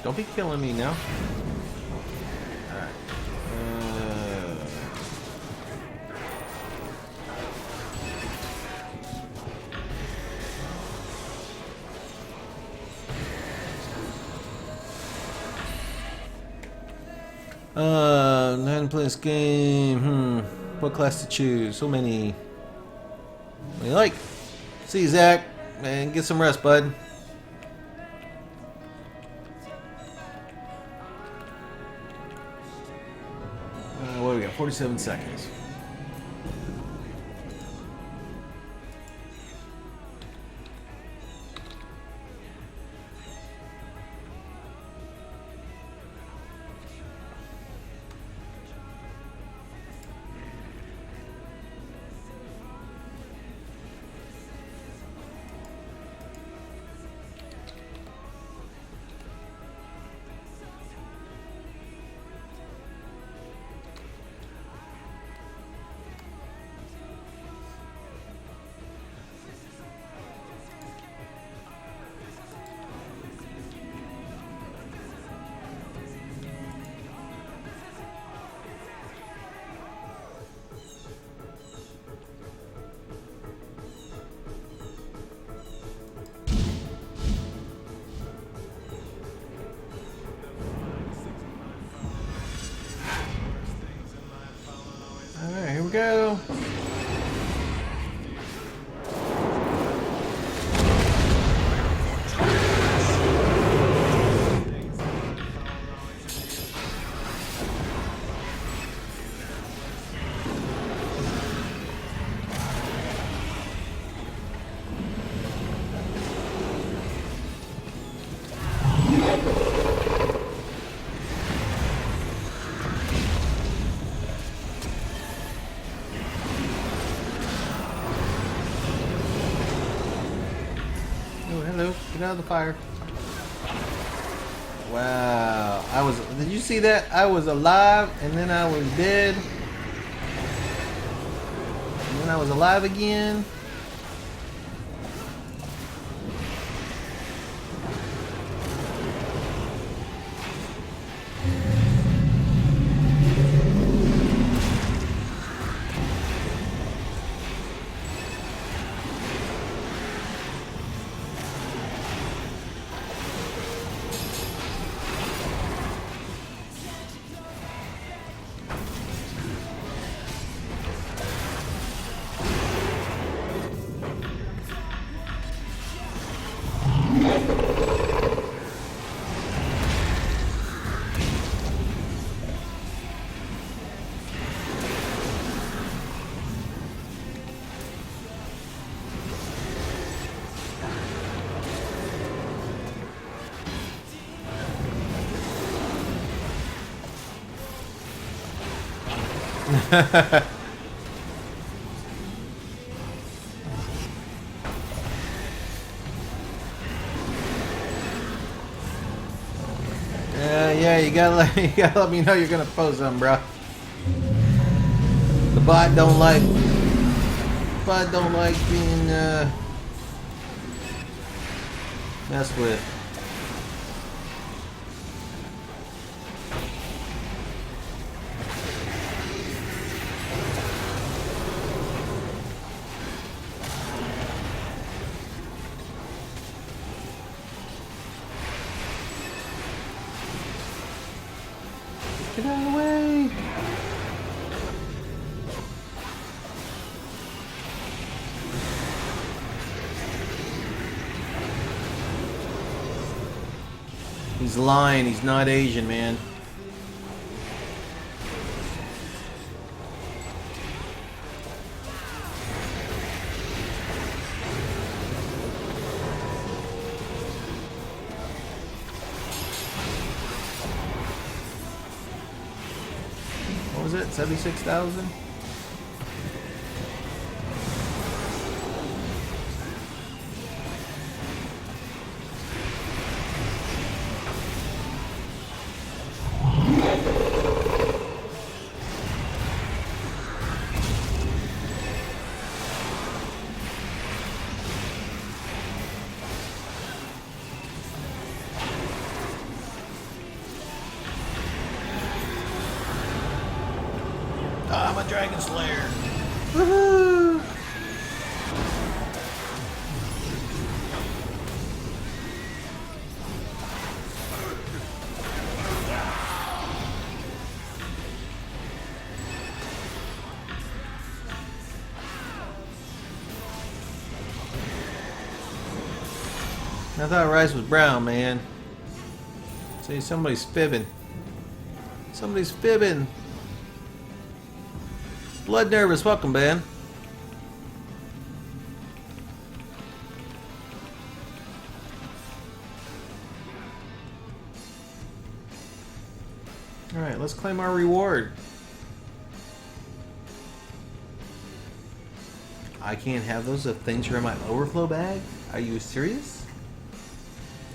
Don't be killing me now. Alright. Hadn't played this game. What class to choose? So many. What do you like? See, Zach. Man, get some rest, bud. What do we got? 47 seconds. Here we go. Get out of the fire. Wow. Did you see that? I was alive and then I was dead. And then I was alive again. Yeah, you gotta let me know you're gonna post something, bro. The bot don't like being messed with. Get out of the way! He's lying. He's not Asian, man. What was it? 76,000? I'm a dragon slayer. Woohoo! I thought rice was brown, man. See, somebody's fibbing. Somebody's fibbing. Blood Nervous, welcome, man. Alright, let's claim our reward. I can't have those if things are in my overflow bag? Are you serious?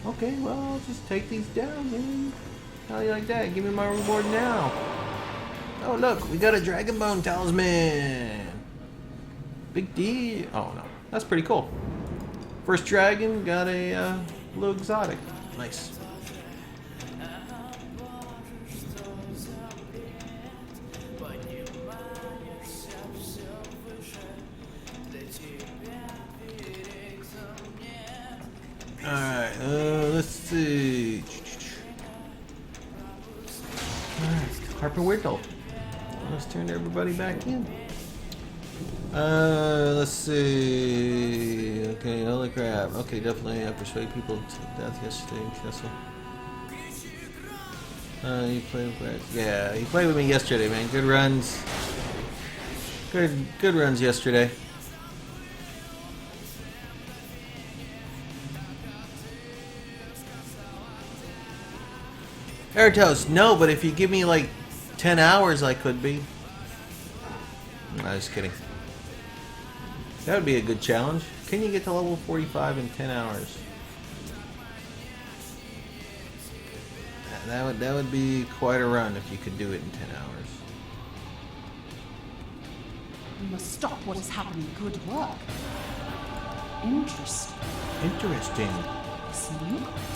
Okay, well, I'll just take these down, man. How do you like that? Give me my reward now. Oh, look, we got a Dragon Bone Talisman. Big deal. Oh, no. That's pretty cool. First dragon got a little exotic. Nice. Alright, let's see. Alright, Harper Whittle. Let's turn everybody back in. Let's see. Okay, holy crap. Okay, definitely I persuade people to death yesterday in Kessel. You played with yeah, you played with me yesterday, man. Good runs. Good runs yesterday. Airtoast, no, but if you give me like 10 hours, I could be. No, just kidding. That would be a good challenge. Can you get to level 45 in 10 hours? That would be quite a run if you could do it in 10 hours. You must stop what is happening. Good work. Interesting. Interesting. See?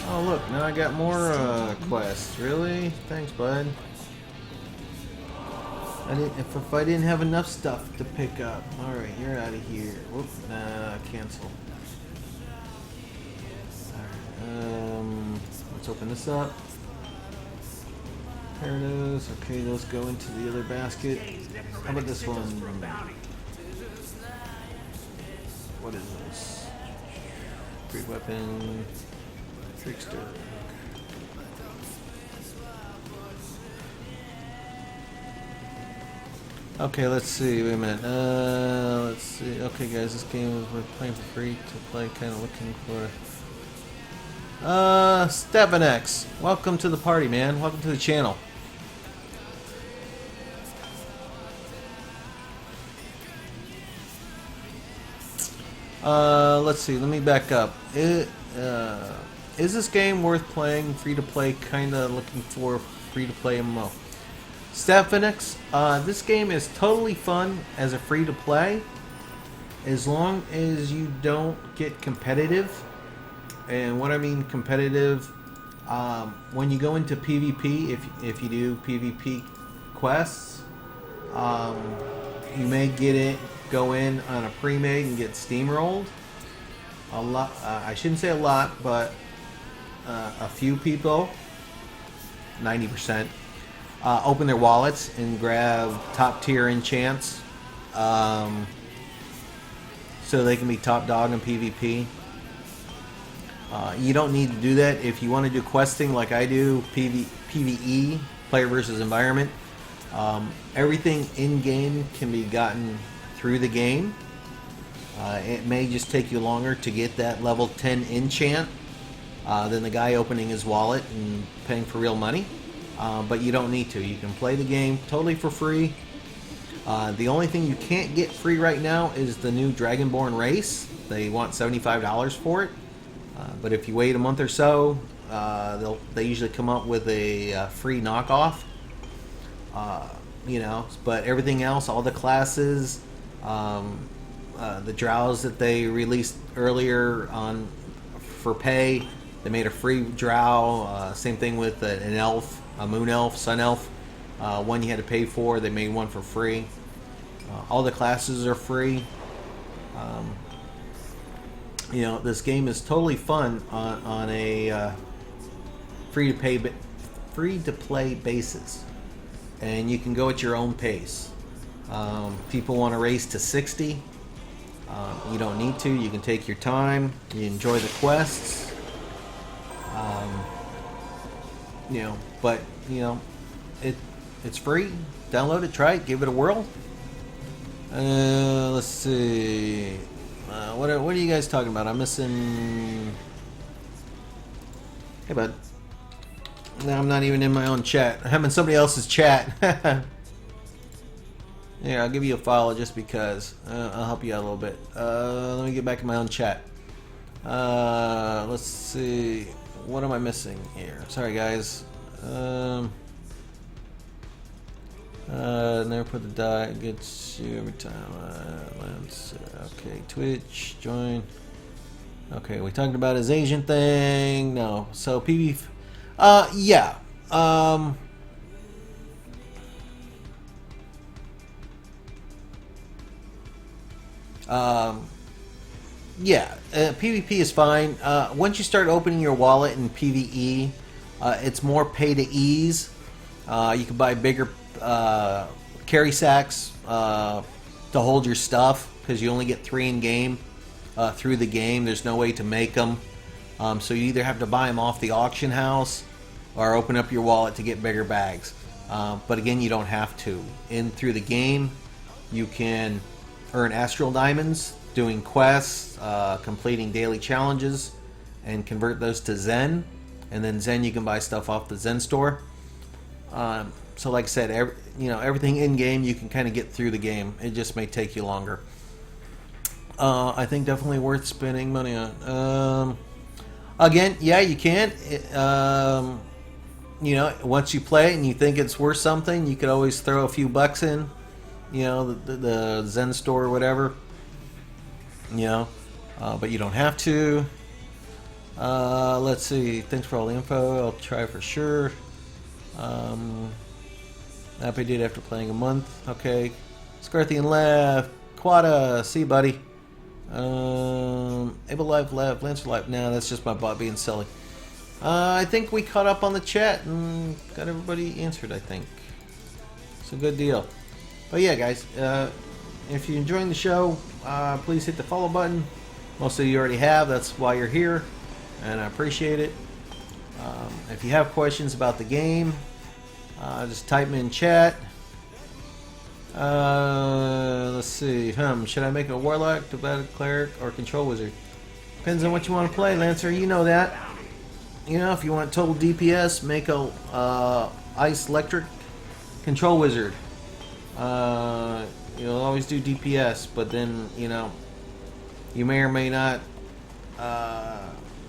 Oh look, now I got more quests. Really? Thanks, bud. If I didn't have enough stuff to pick up. Alright, you're out of here. Whoop, nah, cancel. Alright, let's open this up. There it is. Okay, those go into the other basket. How about this one? What is this? Great weapon. Trickster. Okay, let's see. Wait a minute. Let's see. Okay, guys, this game we're playing for free to play. Kind of looking for. Stefanex, welcome to the party, man. Welcome to the channel. Let's see. Let me back up. Is this game worth playing? Free to play. Kinda looking for free to play MMO. Stephenix, this game is totally fun as a free to play, as long as you don't get competitive. And what I mean competitive, when you go into PvP, if you do PvP quests, you may go in on a pre-made and get steamrolled. A lot, I shouldn't say a lot, but a few people, 90%, open their wallets and grab top tier enchants, so they can be top dog in PvP. You don't need to do that if you want to do questing like I do, PvE, player versus environment. Everything in game can be gotten through the game. It may just take you longer to get that level 10 enchant than the guy opening his wallet and paying for real money. But you don't need to. You can play the game totally for free. The only thing you can't get free right now is the new Dragonborn race. They want $75 for it. But if you wait a month or so, they usually come up with a free knockoff. But everything else, all the classes, the drows that they released earlier for pay, they made a free drow. Same thing with an elf, a moon elf, sun elf. One you had to pay for. They made one for free. All the classes are free. This game is totally fun on a free to play basis, and you can go at your own pace. People want to race to 60. You don't need to. You can take your time. You enjoy the quests. It's free. Download it, try it, give it a whirl. Let's see. What are you guys talking about? I'm missing. Hey, bud. No, I'm not even in my own chat. I'm in somebody else's chat. Yeah, I'll give you a follow just because. I'll help you out a little bit. Let me get back in my own chat. Let's see. What am I missing here? Sorry, guys. Never put the die. Gets you every time. Okay, Twitch, join. Okay, we talking about his Asian thing? No. So PV. Yeah. Yeah, PvP is fine. Once you start opening your wallet in PvE, it's more pay to ease. You can buy bigger carry sacks to hold your stuff because you only get 3 in game through the game. There's no way to make them, so you either have to buy them off the auction house or open up your wallet to get bigger bags. But again, you don't have to. Through the game, you can earn astral diamonds doing quests, completing daily challenges, and convert those to Zen. And then Zen, you can buy stuff off the Zen store. So like I said, everything in game you can kind of get through the game. It just may take you longer. I think definitely worth spending money on. Again, yeah, you can. Once you play it and you think it's worth something, you could always throw a few bucks in. The Zen store or whatever. But you don't have to. Let's see. Thanks for all the info. I'll try for sure. Happy did after playing a month. Okay. Scarthian left. Quada. See you, buddy. Able Live left. Lancer Live. Nah, that's just my bot being silly. I think we caught up on the chat and got everybody answered, I think. It's a good deal. But yeah, guys, if you're enjoying the show, please hit the follow button. Most of you already have. That's why you're here, and I appreciate it. If you have questions about the game, just type them in chat. Let's see. Should I make a warlock, battle cleric, or control wizard? Depends on what you want to play, Lancer. You know that. If you want total DPS, make a ice electric control wizard. You'll always do DPS, but then You may or may not,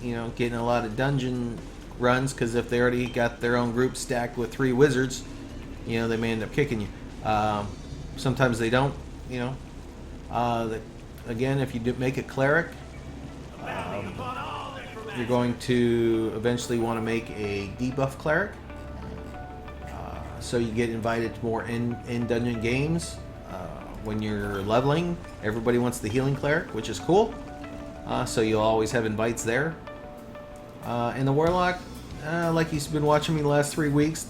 you know, getting a lot of dungeon runs, because if they already got their own group stacked with 3 wizards, you know, they may end up kicking you. Sometimes they don't, you know. Again, if you do make a cleric, you're going to eventually want to make a debuff cleric. So you get invited to more in-dungeon games. When you're leveling, everybody wants the healing cleric, which is cool. So you'll always have invites there. And the warlock, like you've been watching me the last 3 weeks,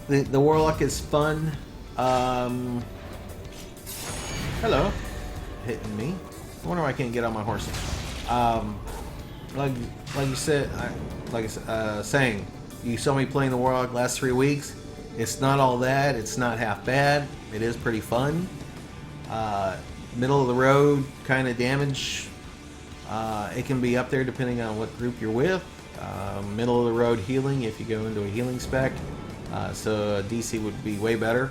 the warlock is fun. Hello. Hitting me. I wonder why I can't get on my horse. Like you said, saying, you saw me playing the warlock last 3 weeks. It's not all that. It's not half bad. It is pretty fun. Middle of the road kind of damage. It can be up there depending on what group you're with. Middle of the road healing if you go into a healing spec. So DC would be way better.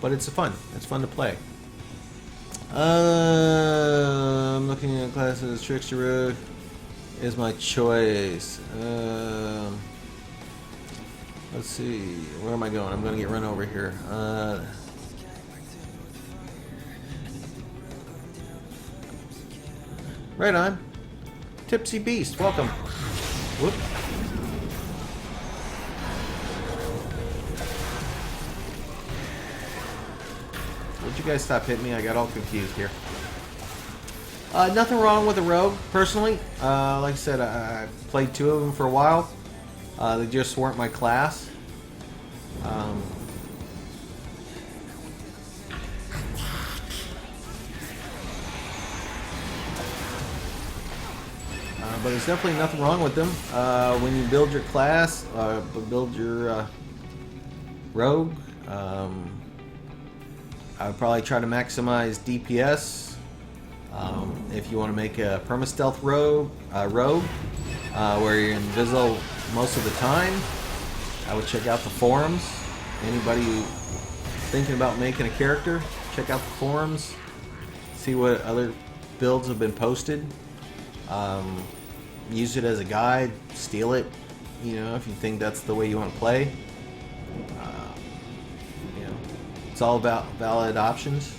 But it's fun. It's fun to play. I'm looking at classes. Trickster Rogue is my choice. Let's see. Where am I going? I'm going to get run over here. Right on. Tipsy Beast, welcome. Whoop. Would you guys stop hitting me? I got all confused here. Nothing wrong with a rogue, personally. Like I said, I played 2 of them for a while. They just weren't my class. But there's definitely nothing wrong with them. When you build your class, build your rogue, I would probably try to maximize DPS. If you want to make a perma-stealth rogue, where you're invisible most of the time, I would check out the forums. Anybody thinking about making a character, check out the forums. See what other builds have been posted. Use it as a guide, steal it, you know, if you think that's the way you want to play. You know, it's all about valid options.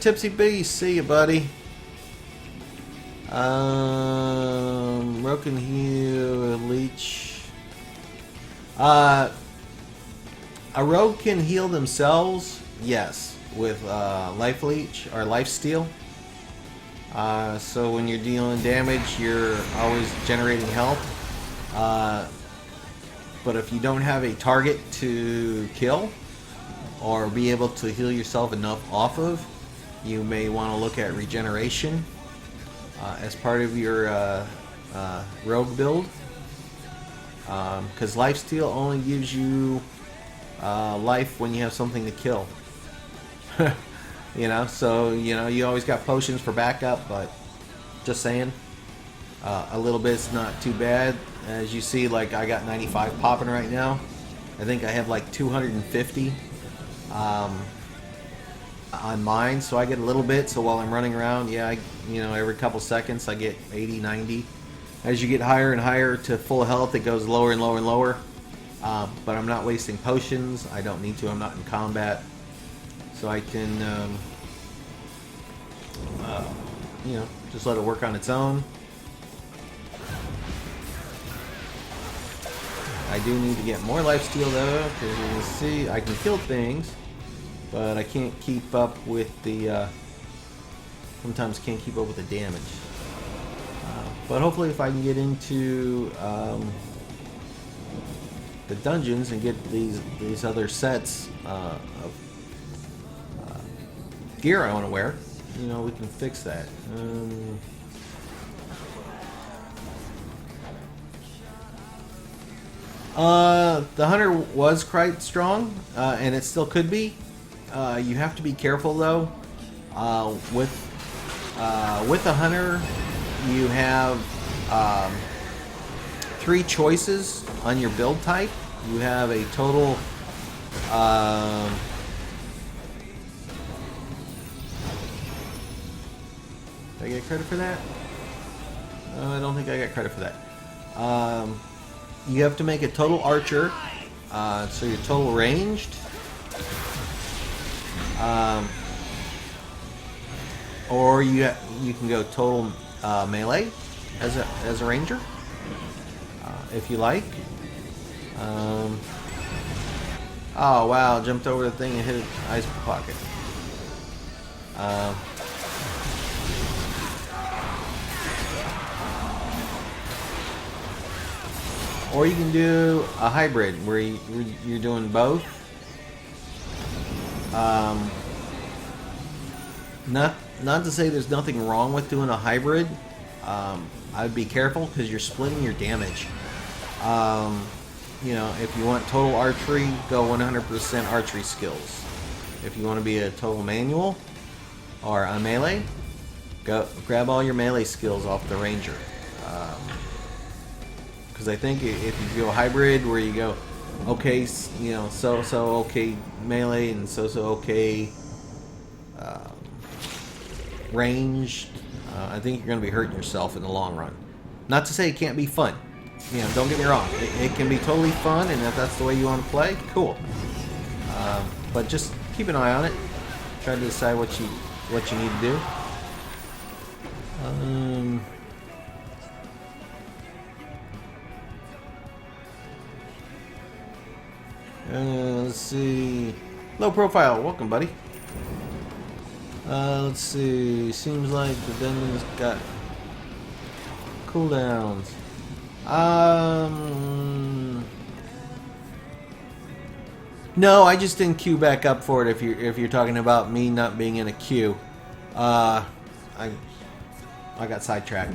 Tipsy Beast, see you, buddy. Rogue can heal, leech. A rogue can heal themselves, yes, with life leech or life steal. So when you're dealing damage, you're always generating health. But if you don't have a target to kill or be able to heal yourself enough off of, you may want to look at regeneration as part of your rogue build. Because lifesteal only gives you life when you have something to kill. You know, so, you know, you always got potions for backup, but just saying, a little bit's not too bad. As you see, like, I got 95 popping right now. I think I have like 250 on mine, so I get a little bit. So while I'm running around, yeah, you know, every couple seconds I get 80, 90. As you get higher and higher to full health, it goes lower and lower and lower. But I'm not wasting potions. I don't need to. I'm not in combat. So I can, you know, just let it work on its own. I do need to get more lifesteal though, because you can see I can kill things, but I can't keep up with the, sometimes can't keep up with the damage. But hopefully if I can get into the dungeons and get these other sets of gear I want to wear, you know, we can fix that. The hunter was quite strong, and it still could be. You have to be careful though. With the hunter, you have 3 choices on your build type. You have a total Did I get credit for that? No, I don't think I got credit for that. You have to make a total archer, so you're total ranged. Or you can go total melee as a ranger, if you like. Oh wow! Jumped over the thing and hit an ice pocket. Or you can do a hybrid where you're doing both. Not to say there's nothing wrong with doing a hybrid. I'd be careful because you're splitting your damage. You know, if you want total archery, go 100% archery skills. If you want to be a total manual or a melee, go grab all your melee skills off the ranger. Because I think if you go hybrid where you go, okay, you know, so okay melee and so okay ranged, I think you're going to be hurting yourself in the long run. Not to say it can't be fun. You know, don't get me wrong. It can be totally fun, and if that's the way you want to play, cool. But just keep an eye on it. Try to decide what you need to do. Let's see. Low profile. Welcome, buddy. Let's see. Seems like the dungeon's got cooldowns. No, I just didn't queue back up for it. If you're talking about me not being in a queue, I got sidetracked,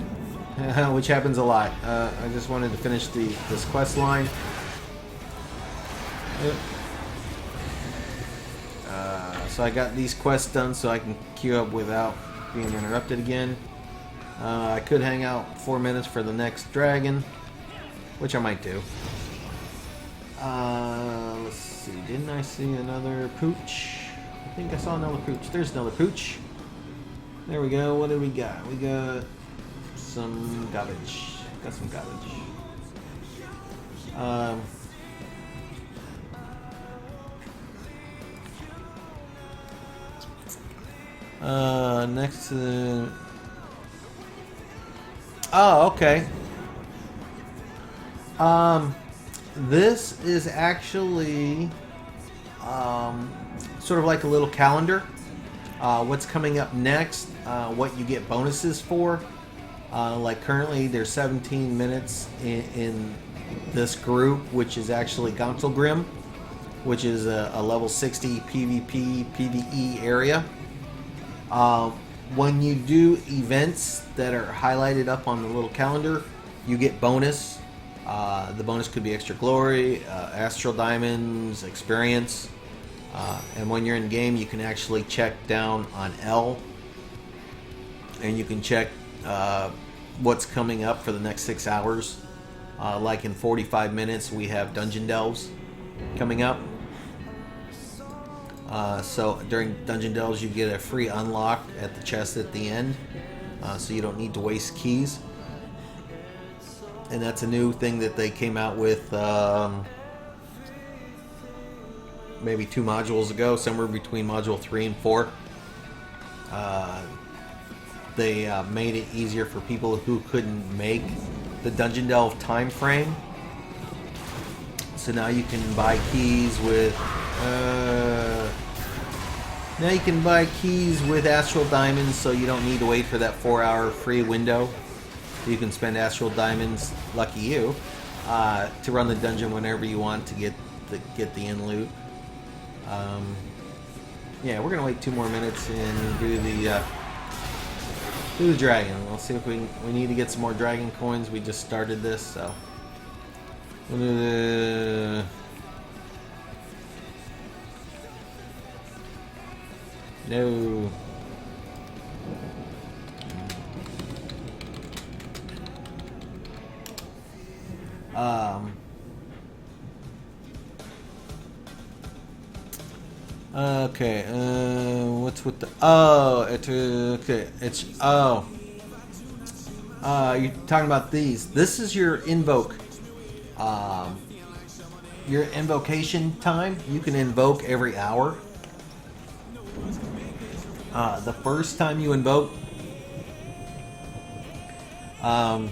which happens a lot. I just wanted to finish this quest line. So I got these quests done so I can queue up without being interrupted again. I could hang out 4 minutes for the next dragon, which I might do. Let's see. Didn't I see another pooch? I think I saw another pooch. There's another pooch. There we go. What do we got? We got some garbage. Got some garbage. Next to... Oh, okay. This is actually sort of like a little calendar. What's coming up next, what you get bonuses for. Like currently there's 17 minutes in this group, which is actually Grim, which is a level 60 PvP, PvE area. When you do events that are highlighted up on the little calendar, you get bonus. The bonus could be extra glory, astral diamonds, experience. And when you're in game, you can actually check down on L. And you can check what's coming up for the next 6 hours. Like in 45 minutes, we have Dungeon Delves coming up. So during Dungeon Delves, you get a free unlock at the chest at the end. So you don't need to waste keys. And that's a new thing that they came out with maybe 2 modules ago, somewhere between module 3 and 4. They made it easier for people who couldn't make the Dungeon Delve time frame. So now you can buy keys with astral diamonds, so you don't need to wait for that 4-hour free window. You can spend astral diamonds, lucky you, to run the dungeon whenever you want to get the end loot. Yeah, we're gonna wait 2 more minutes and do the dragon. We'll see if we need to get some more dragon coins. We just started this, so we'll do the... No. Okay, what's with the... Oh, okay, it's... Oh. You're talking about these. This is your invoke. Your invocation time. You can invoke every hour. The first time you invoke... the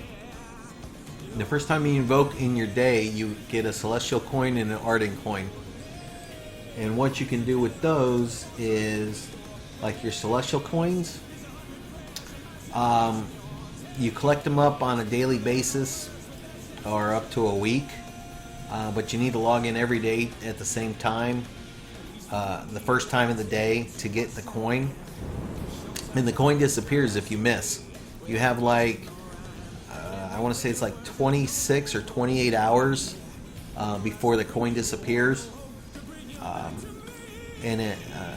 first time you invoke in your day, you get a celestial coin and an ardent coin. And what you can do with those is, like your celestial coins, you collect them up on a daily basis or up to a week, but you need to log in every day at the same time, the first time of the day, to get the coin. And the coin disappears if you miss. You have like, I want to say it's like 26 or 28 hours before the coin disappears.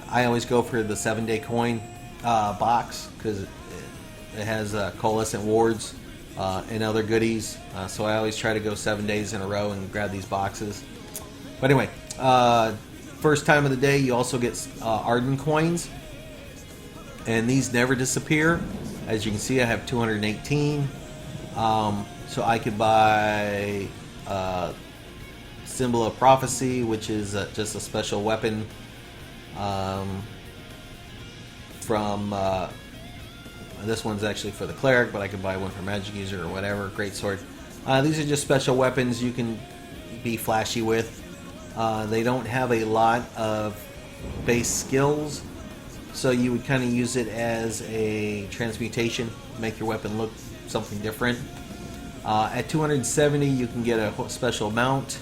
I always go for the 7-day coin box because it has coalescent wards and other goodies. So I always try to go 7 days in a row and grab these boxes. But anyway, first time of the day, you also get Arden coins, and these never disappear. As you can see, I have 218. So I could buy Symbol of Prophecy, which is just a special weapon from this one's actually for the cleric, but I could buy one for magic user or whatever. Great sword. These are just special weapons you can be flashy with. They don't have a lot of base skills, so you would kind of use it as a transmutation, make your weapon look something different. At 270, you can get a special mount.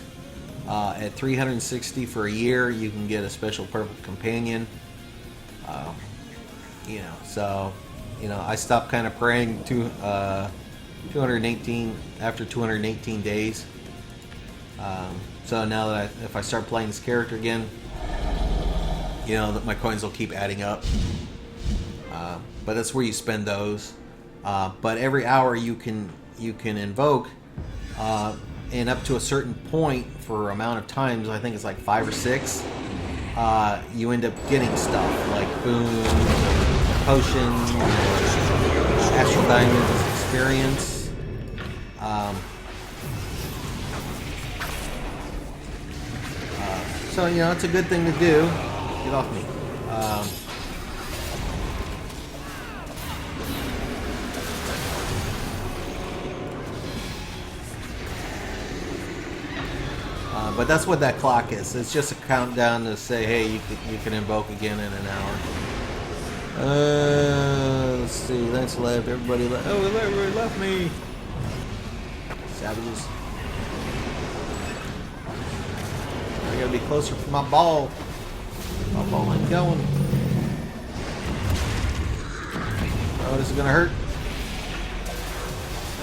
At 360 for a year, you can get a special purple companion. So I stopped kind of praying to 218 after 218 days. So now that if I start playing this character again, that my coins will keep adding up. But that's where you spend those. But every hour you can invoke, and up to a certain point for amount of times, I think it's like 5 or 6, you end up getting stuff like boons, potions, astral diamonds, experience. So it's a good thing to do. Get off me. But that's what that clock is. It's just a countdown to say, hey, you can invoke again in an hour. Let's see. Lance left. Everybody left. Oh, everybody left me. Savages. I gotta be closer for my ball. My ball ain't going. Oh, this is gonna hurt.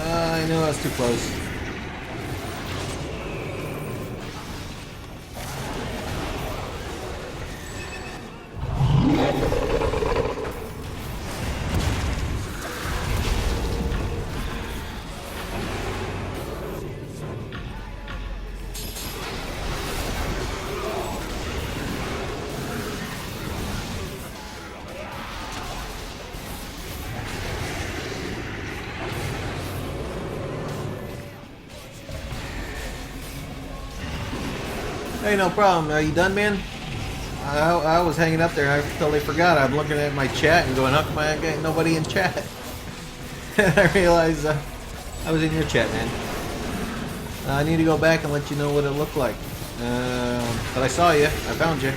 I knew I was too close. Hey, no problem. Are you done, man? I was hanging up there. I totally forgot. I'm looking at my chat and going, how come I ain't nobody in chat? And I realized I was in your chat, man. I need to go back and let you know what it looked like. But I saw you. I found you.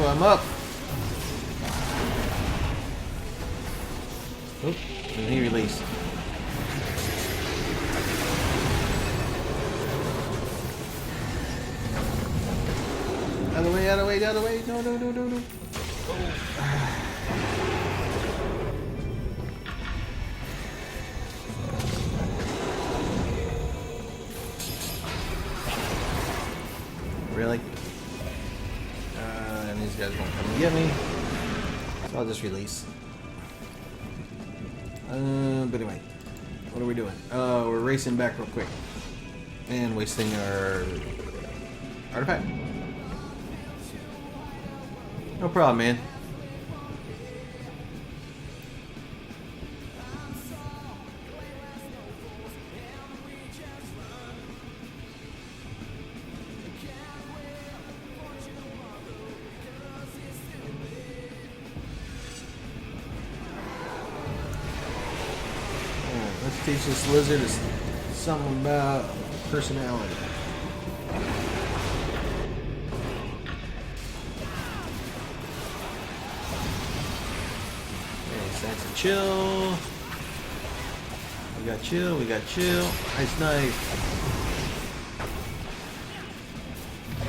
I'm up. Oop, and he released. Out of the way, out of the way, out of the way. No, no, no, no, no. Really? And these guys won't come and get me. So I'll just release. But anyway, what are we doing? We're racing back real quick. And wasting our artifact. No problem, man. Let's teach this lizard something about personality. Okay, sense of chill. We got chill, we got chill. Nice knife.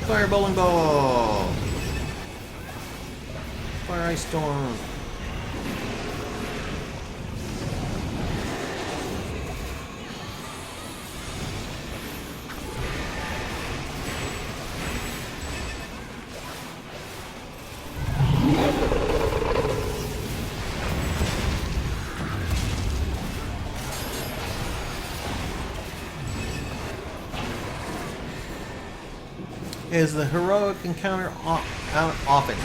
Fire bowling ball. Fire ice storm. Is the heroic encounter often?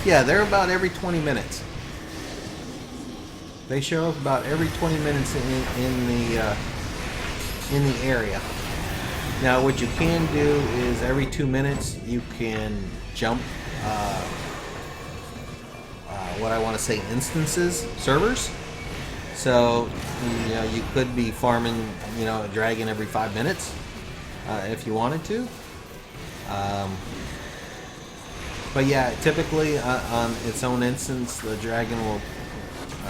Yeah, they're about every 20 minutes. They show up about every 20 minutes in the area. Now, what you can do is every 2 minutes you can jump. What I want to say, instances, servers. So, you know, you could be farming, you know, a dragon every 5 minutes if you wanted to. But yeah, typically on its own instance, the dragon will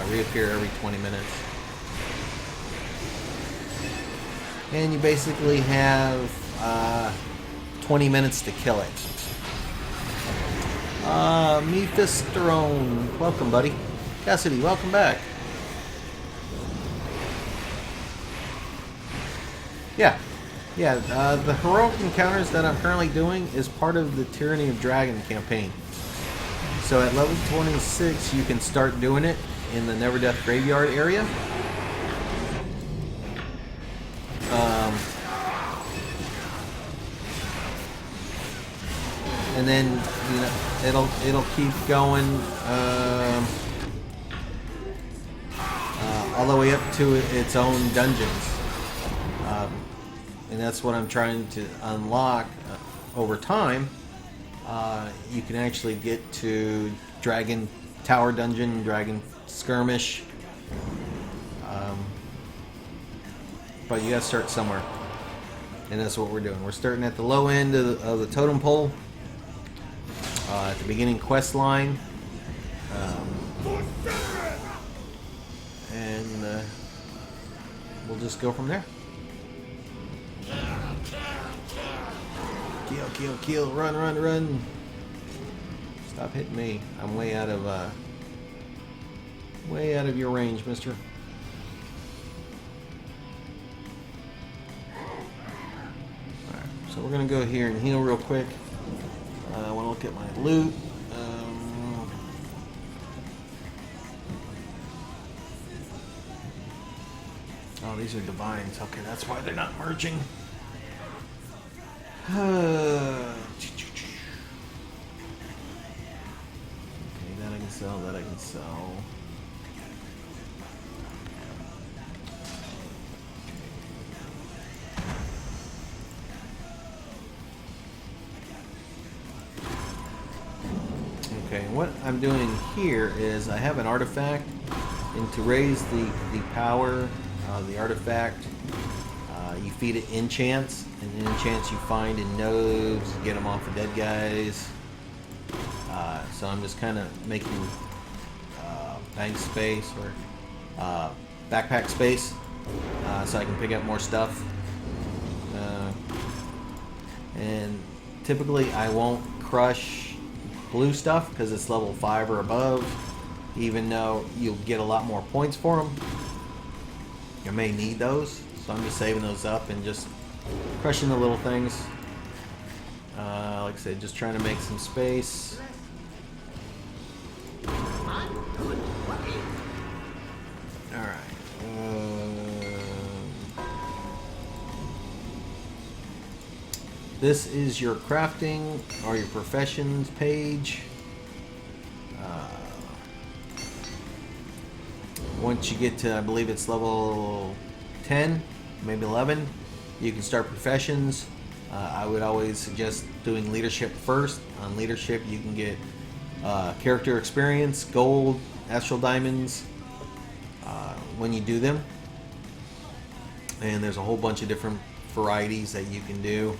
reappear every 20 minutes. And you basically have 20 minutes to kill it. Mephistrone, welcome, buddy. Cassidy, welcome back. Yeah. Yeah, the heroic encounters that I'm currently doing is part of the Tyranny of Dragon campaign. So at level 26, you can start doing it in the Never Death Graveyard area. And then, you know, it'll keep going all the way up to its own dungeons. And that's what I'm trying to unlock over time. You can actually get to Dragon Tower Dungeon, Dragon Skirmish. But you gotta start somewhere. And that's what we're doing. We're starting at the low end of the totem pole. At the beginning quest line. And we'll just go from there. Kill, kill, kill, run, run, run. Stop hitting me. I'm way out of your range, mister. Alright, so we're gonna go here and heal real quick. I wanna look at my loot. Oh, these are divines. Okay, that's why they're not merging. Okay, that I can sell, that I can sell. Okay, what I'm doing here is I have an artifact, and to raise the power of the artifact, you feed it enchants, and enchants you find in nodes, get them off of dead guys. so I'm just kind of making bank space or backpack space so I can pick up more stuff. And typically I won't crush blue stuff because it's level 5 or above, even though you'll get a lot more points for them. You may need those, so I'm just saving those up and just crushing the little things. Like I said, just trying to make some space. Alright. This is your crafting or your professions page. Once you get to, I believe it's level 10, maybe 11, you can start professions. I would always suggest doing leadership first. On leadership, you can get character experience, gold, astral diamonds when you do them. And there's a whole bunch of different varieties that you can do.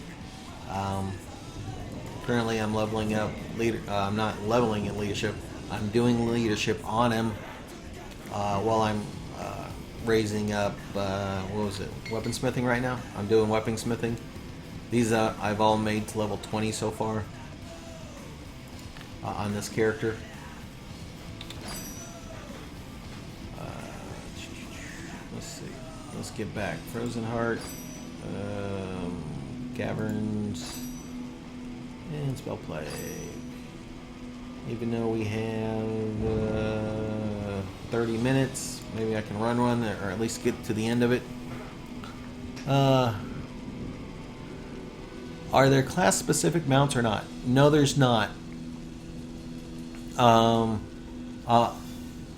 Currently, I'm leveling up leader. I'm not leveling in leadership. I'm doing leadership on him while I'm raising up. What was it? Weaponsmithing right now. I'm doing weaponsmithing. These I've all made to level 20 so far on this character. Let's see. Let's get back. Frozen Heart, Caverns, and Spell Plague. Even though we have 30 minutes, maybe I can run one, or at least get to the end of it. Are there class-specific mounts or not? No, there's not.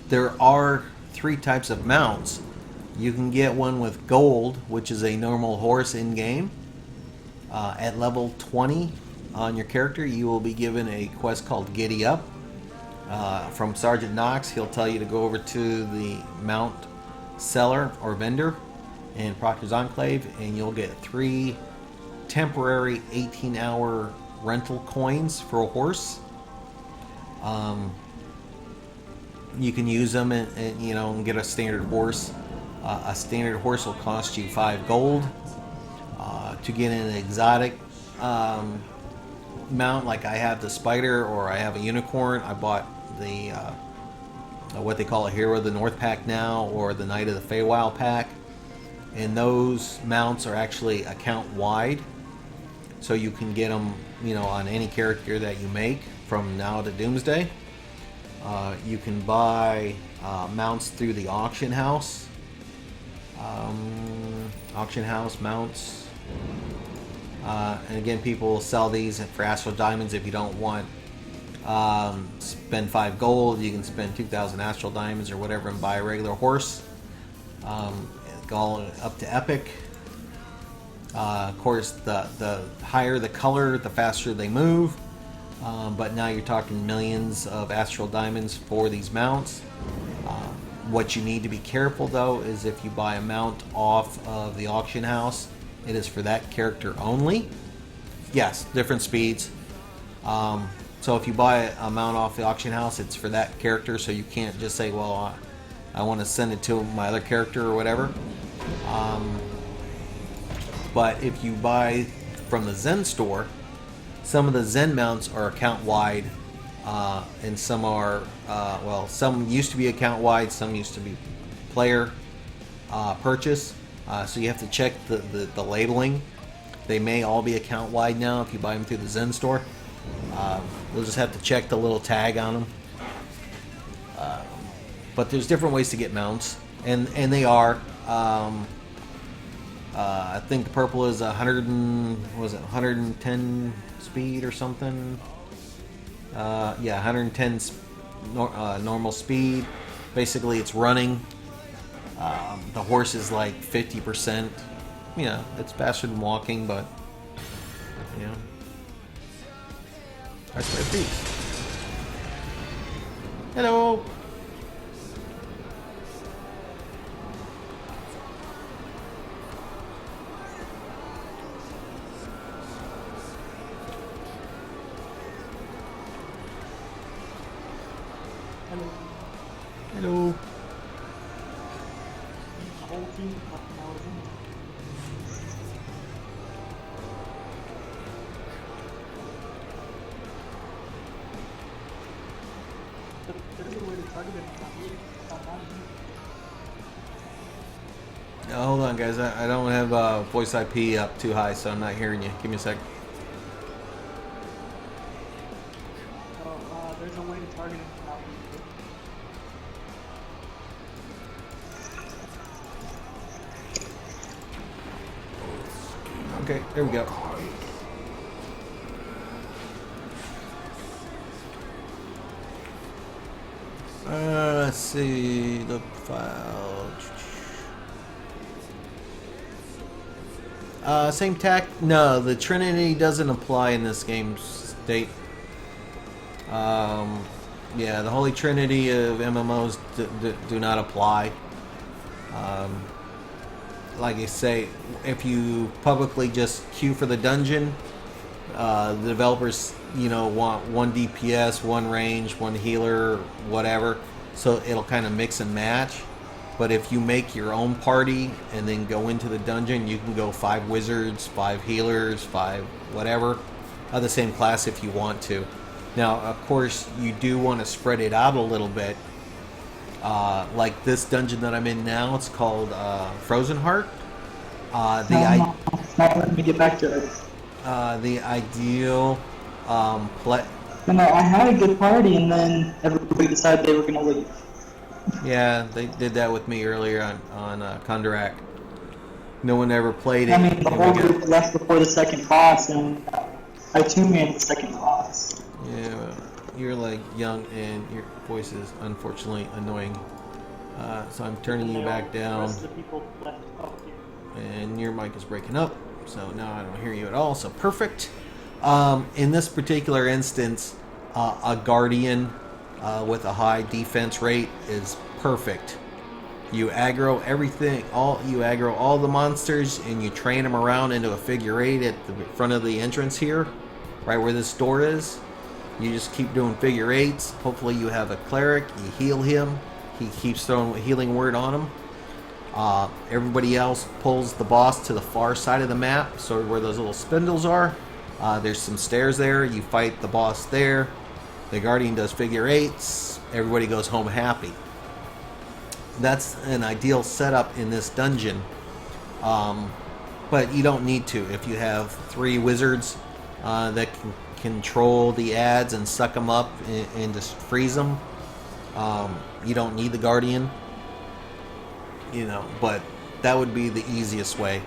There are 3 types of mounts. You can get one with gold, which is a normal horse in-game. At level 20 on your character, you will be given a quest called Giddy Up. From Sergeant Knox, he'll tell you to go over to the mount seller or vendor in Proctor's Enclave, and you'll get 3 temporary 18-hour rental coins for a horse. You can use them and you know, and get a standard horse. A standard horse will cost you 5 gold. To get an exotic mount, like I have the spider or I have a unicorn, I bought the what they call a Hero of the North pack now, or the Knight of the Feywild pack, and those mounts are actually account wide, so you can get them, you know, on any character that you make from now to Doomsday. You can buy mounts through the auction house. Auction house mounts. And again, people will sell these for astral diamonds. If you don't want spend 5 gold, you can spend 2,000 astral diamonds or whatever and buy a regular horse. Go up to epic. Of course, the higher the color, the faster they move. But now you're talking millions of astral diamonds for these mounts. What you need to be careful though is if you buy a mount off of the auction house, it is for that character only. Yes, different speeds. So if you buy a mount off the auction house, it's for that character, so you can't just say, well, I want to send it to my other character or whatever. But if you buy from the Zen store, some of the Zen mounts are account wide, and some are, well, some used to be account wide, some used to be player purchase. So you have to check the labeling. They may all be account wide now if you buy them through the Zen store. You'll just have to check the little tag on them. But there's different ways to get mounts, and they are. I think the purple is 110 speed or something. Yeah, 110 normal speed. Basically, it's running. The horse is like 50%. You know, it's faster than walking, but you know, I swear, peace. Hello. Hello. Now, hold on, guys. I don't have voice IP up too high, so I'm not hearing you. Give me a sec. There's a way to target it without Okay, there we go. Let's see the file. Same tack. No, the Trinity doesn't apply in this game state. Yeah, the Holy Trinity of MMOs do not apply. Like I say, if you publicly just queue for the dungeon, the developers, want one DPS, one range, one healer, whatever. So it'll kind of mix and match. But if you make your own party and then go into the dungeon, you can go 5 wizards, 5 healers, 5 whatever of the same class if you want to. Now, of course, you do want to spread it out a little bit. Like this dungeon that I'm in now, it's called Frozen Heart. not letting me get back to it. The ideal play. No, I had a good party, and then everybody decided they were going to leave. Yeah, they did that with me earlier on Kondarak. No one ever played it. I mean, the whole group left before the second boss, and I too made the second boss. Yeah, well, you're like young, and your voice is unfortunately annoying. So I'm turning you back The down, rest of the people left up here. and your mic is breaking up. So now I don't hear you at all. So perfect. In this particular instance, a Guardian with a high defense rate is perfect. You aggro everything, you aggro all the monsters, and you train them around into a figure 8 at the front of the entrance here, right where this door is. You just keep doing figure 8s. Hopefully you have a cleric, you heal him, he keeps throwing a healing word on him. Everybody else pulls the boss to the far side of the map, so where those little spindles are. There's some stairs there, you fight the boss there. The Guardian does figure 8s, everybody goes home happy. That's an ideal setup in this dungeon, but you don't need to. If you have 3 wizards that can control the ads and suck them up and just freeze them, you don't need the Guardian, but that would be the easiest way.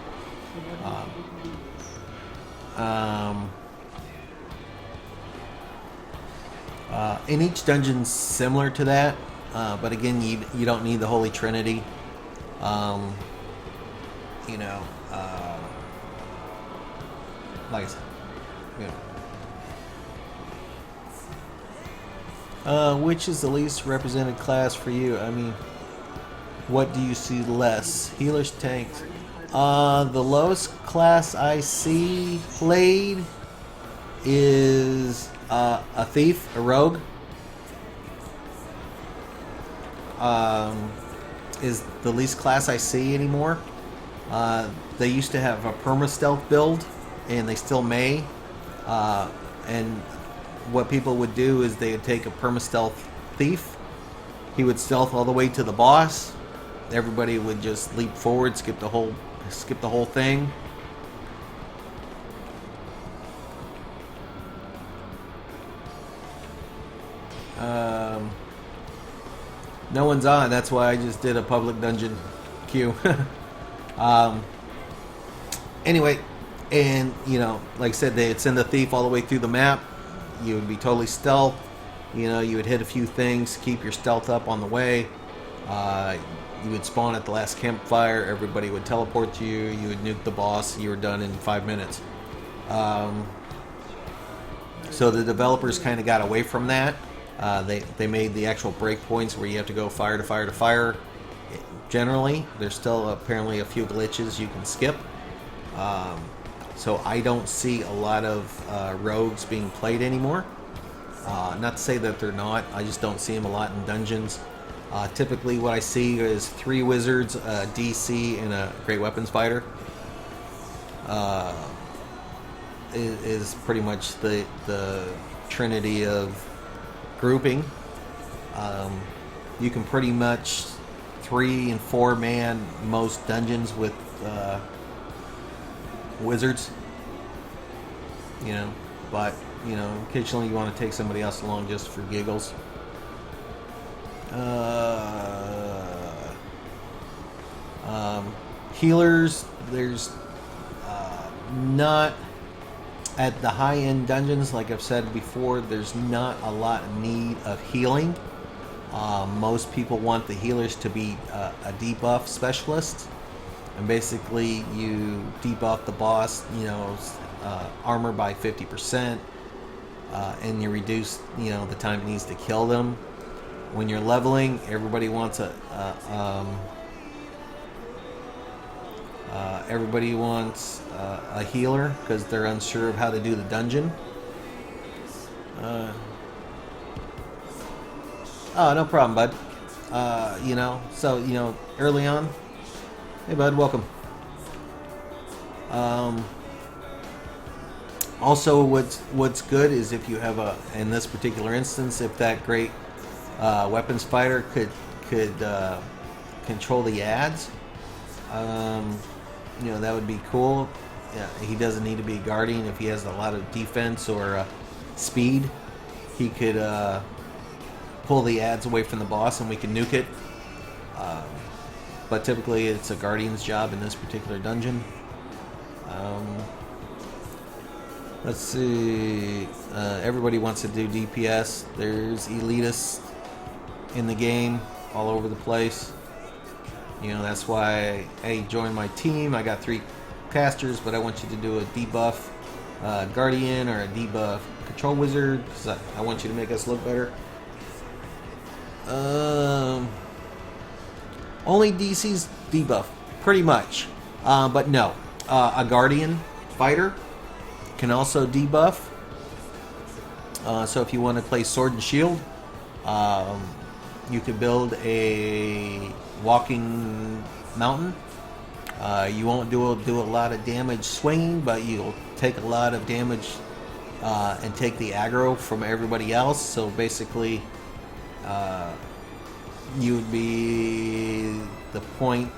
In each dungeon's similar to that. But again, you don't need the Holy Trinity. Like I said, which is the least represented class for you? I mean, what do you see less? Healers, tanks. The lowest class I see played is a thief, a rogue. Is the least class I see anymore. They used to have a perma-stealth build, and they still may. And what people would do is they would take a perma-stealth thief. He would stealth all the way to the boss. Everybody would just leap forward, skip the whole thing. No one's on. That's why I just did a public dungeon queue. Anyway, and like I said, they'd send the thief all the way through the map. You would be totally stealth. You would hit a few things, keep your stealth up on the way. You would spawn at the last campfire. Everybody would teleport to you. You would nuke the boss. You were done in 5 minutes. So the developers kind of got away from that. They made the actual breakpoints where you have to go fire to fire to fire. Generally, there's still apparently a few glitches you can skip. So I don't see a lot of rogues being played anymore. Not to say that they're not. I just don't see them a lot in dungeons. Typically, what I see is 3 wizards, a DC, and a great weapons fighter. Is pretty much the trinity of grouping. You can pretty much 3 and 4 man most dungeons with wizards. You know, but you know, occasionally you want to take somebody else along just for giggles. Healers, there's not at the high-end dungeons, like I've said before, there's not a lot of need of healing. Most people want the healers to be a debuff specialist, and basically you debuff the boss, you know, armor by 50%, and you reduce, you know, the time it needs to kill them. When you're leveling, everybody wants a healer because they're unsure of how to do the dungeon. Oh, no problem, bud. You know, so, you know, early on. Hey, bud, welcome. Also, what's good is if you have in this particular instance, if that great weapons fighter could control the ads, you know, that would be cool. Yeah, he doesn't need to be a guardian if he has a lot of defense or speed. He could pull the ads away from the boss and we can nuke it. But typically it's a guardian's job in this particular dungeon. Let's see. Everybody wants to do DPS. There's elitists in the game all over the place. You know, that's why, hey, join my team. I got 3 casters, but I want you to do a debuff guardian or a debuff control wizard, because I want you to make us look better. Only DC's debuff, pretty much. But no, a guardian fighter can also debuff. So if you want to play sword and shield, you could build a walking mountain. You won't do a lot of damage swinging, but you'll take a lot of damage and take the aggro from everybody else. So basically, you would be the point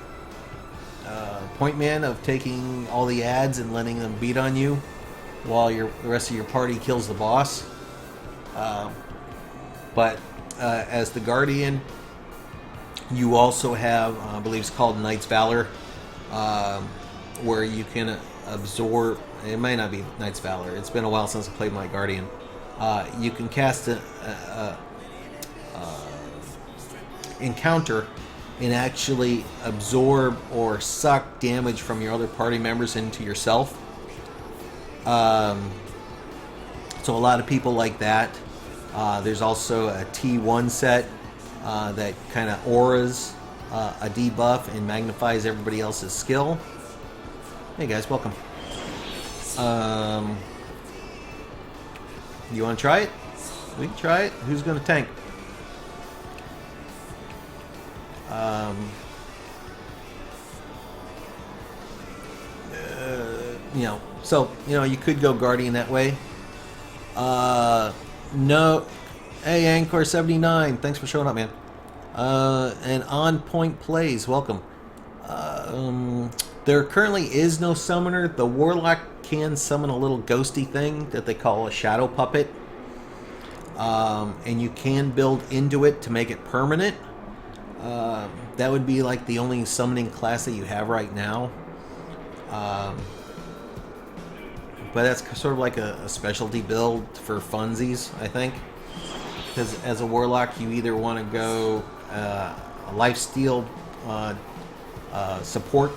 man of taking all the ads and letting them beat on you while the rest of your party kills the boss. But as the guardian, you also have, I believe it's called Knight's Valor, where you can absorb. It might not be Knight's Valor. It's been a while since I played my guardian. You can cast an encounter and actually absorb or suck damage from your other party members into yourself. So a lot of people like that. There's also a T1 set that kind of auras a debuff and magnifies everybody else's skill. Hey guys, welcome. You want to try it? We can try it. Who's going to tank? You know, so, you know, you could go guardian that way. No. Hey, Angkor79, thanks for showing up, man. And On Point Plays, welcome. There currently is no summoner. The Warlock can summon a little ghosty thing that they call a shadow puppet. And you can build into it to make it permanent. That would be like the only summoning class that you have right now. But that's sort of like a specialty build for funsies, I think. Because as a Warlock, you either want to go a lifesteal support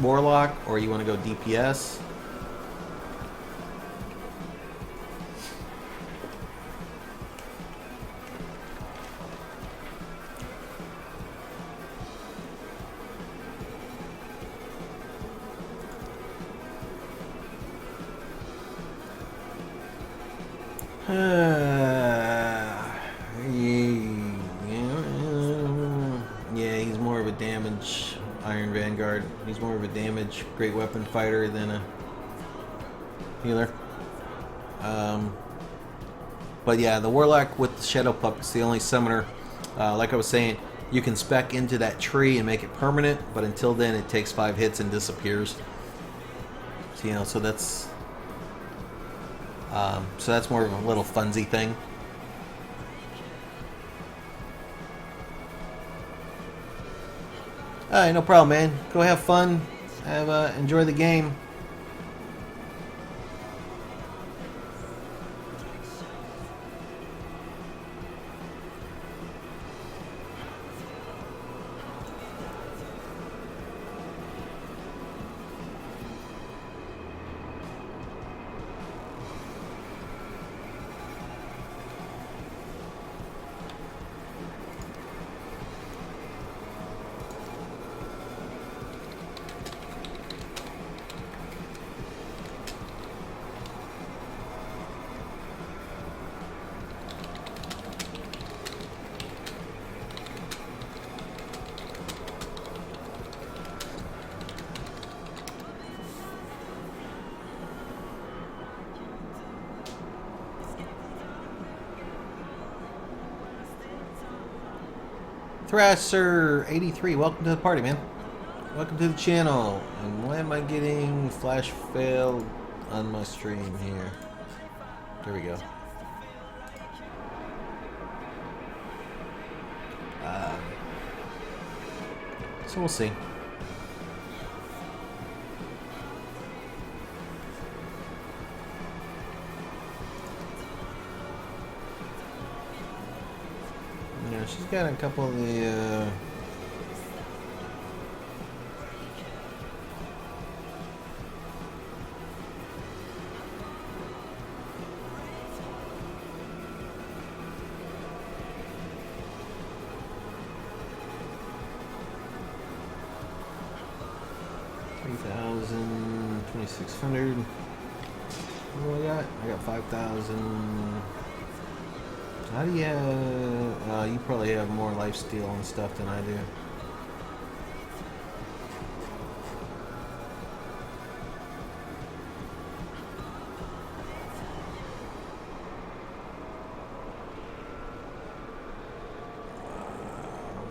Warlock, or you want to go DPS. damage Iron Vanguard. He's more of a damage great weapon fighter than a healer. But yeah, the Warlock with the Shadow Puppet's the only summoner. Like I was saying, you can spec into that tree and make it permanent, but until then it takes 5 hits and disappears. So, you know, so that's more of a little funsy thing. Alright, no problem, man. Go have fun. Enjoy the game. Thrasher83, welcome to the party, man. Welcome to the channel. And why am I getting flash failed on my stream here? There we go. So we'll see. Yeah, she's got a couple of the $3,000, 2,600. What do I got? I got 5,000. How do you have, you probably have more lifesteal and stuff than I do.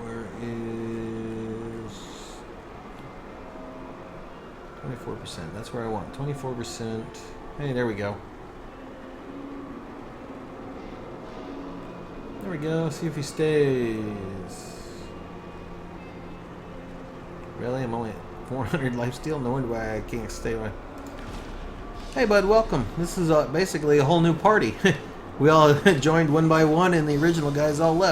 Where is 24%? That's where I want. 24%. Hey, there we go. There we go, see if he stays. Really? I'm only at 400 lifesteal? No wonder why I can't stay away. Hey bud, welcome. This is basically a whole new party. We all joined one by one and the original guys all left.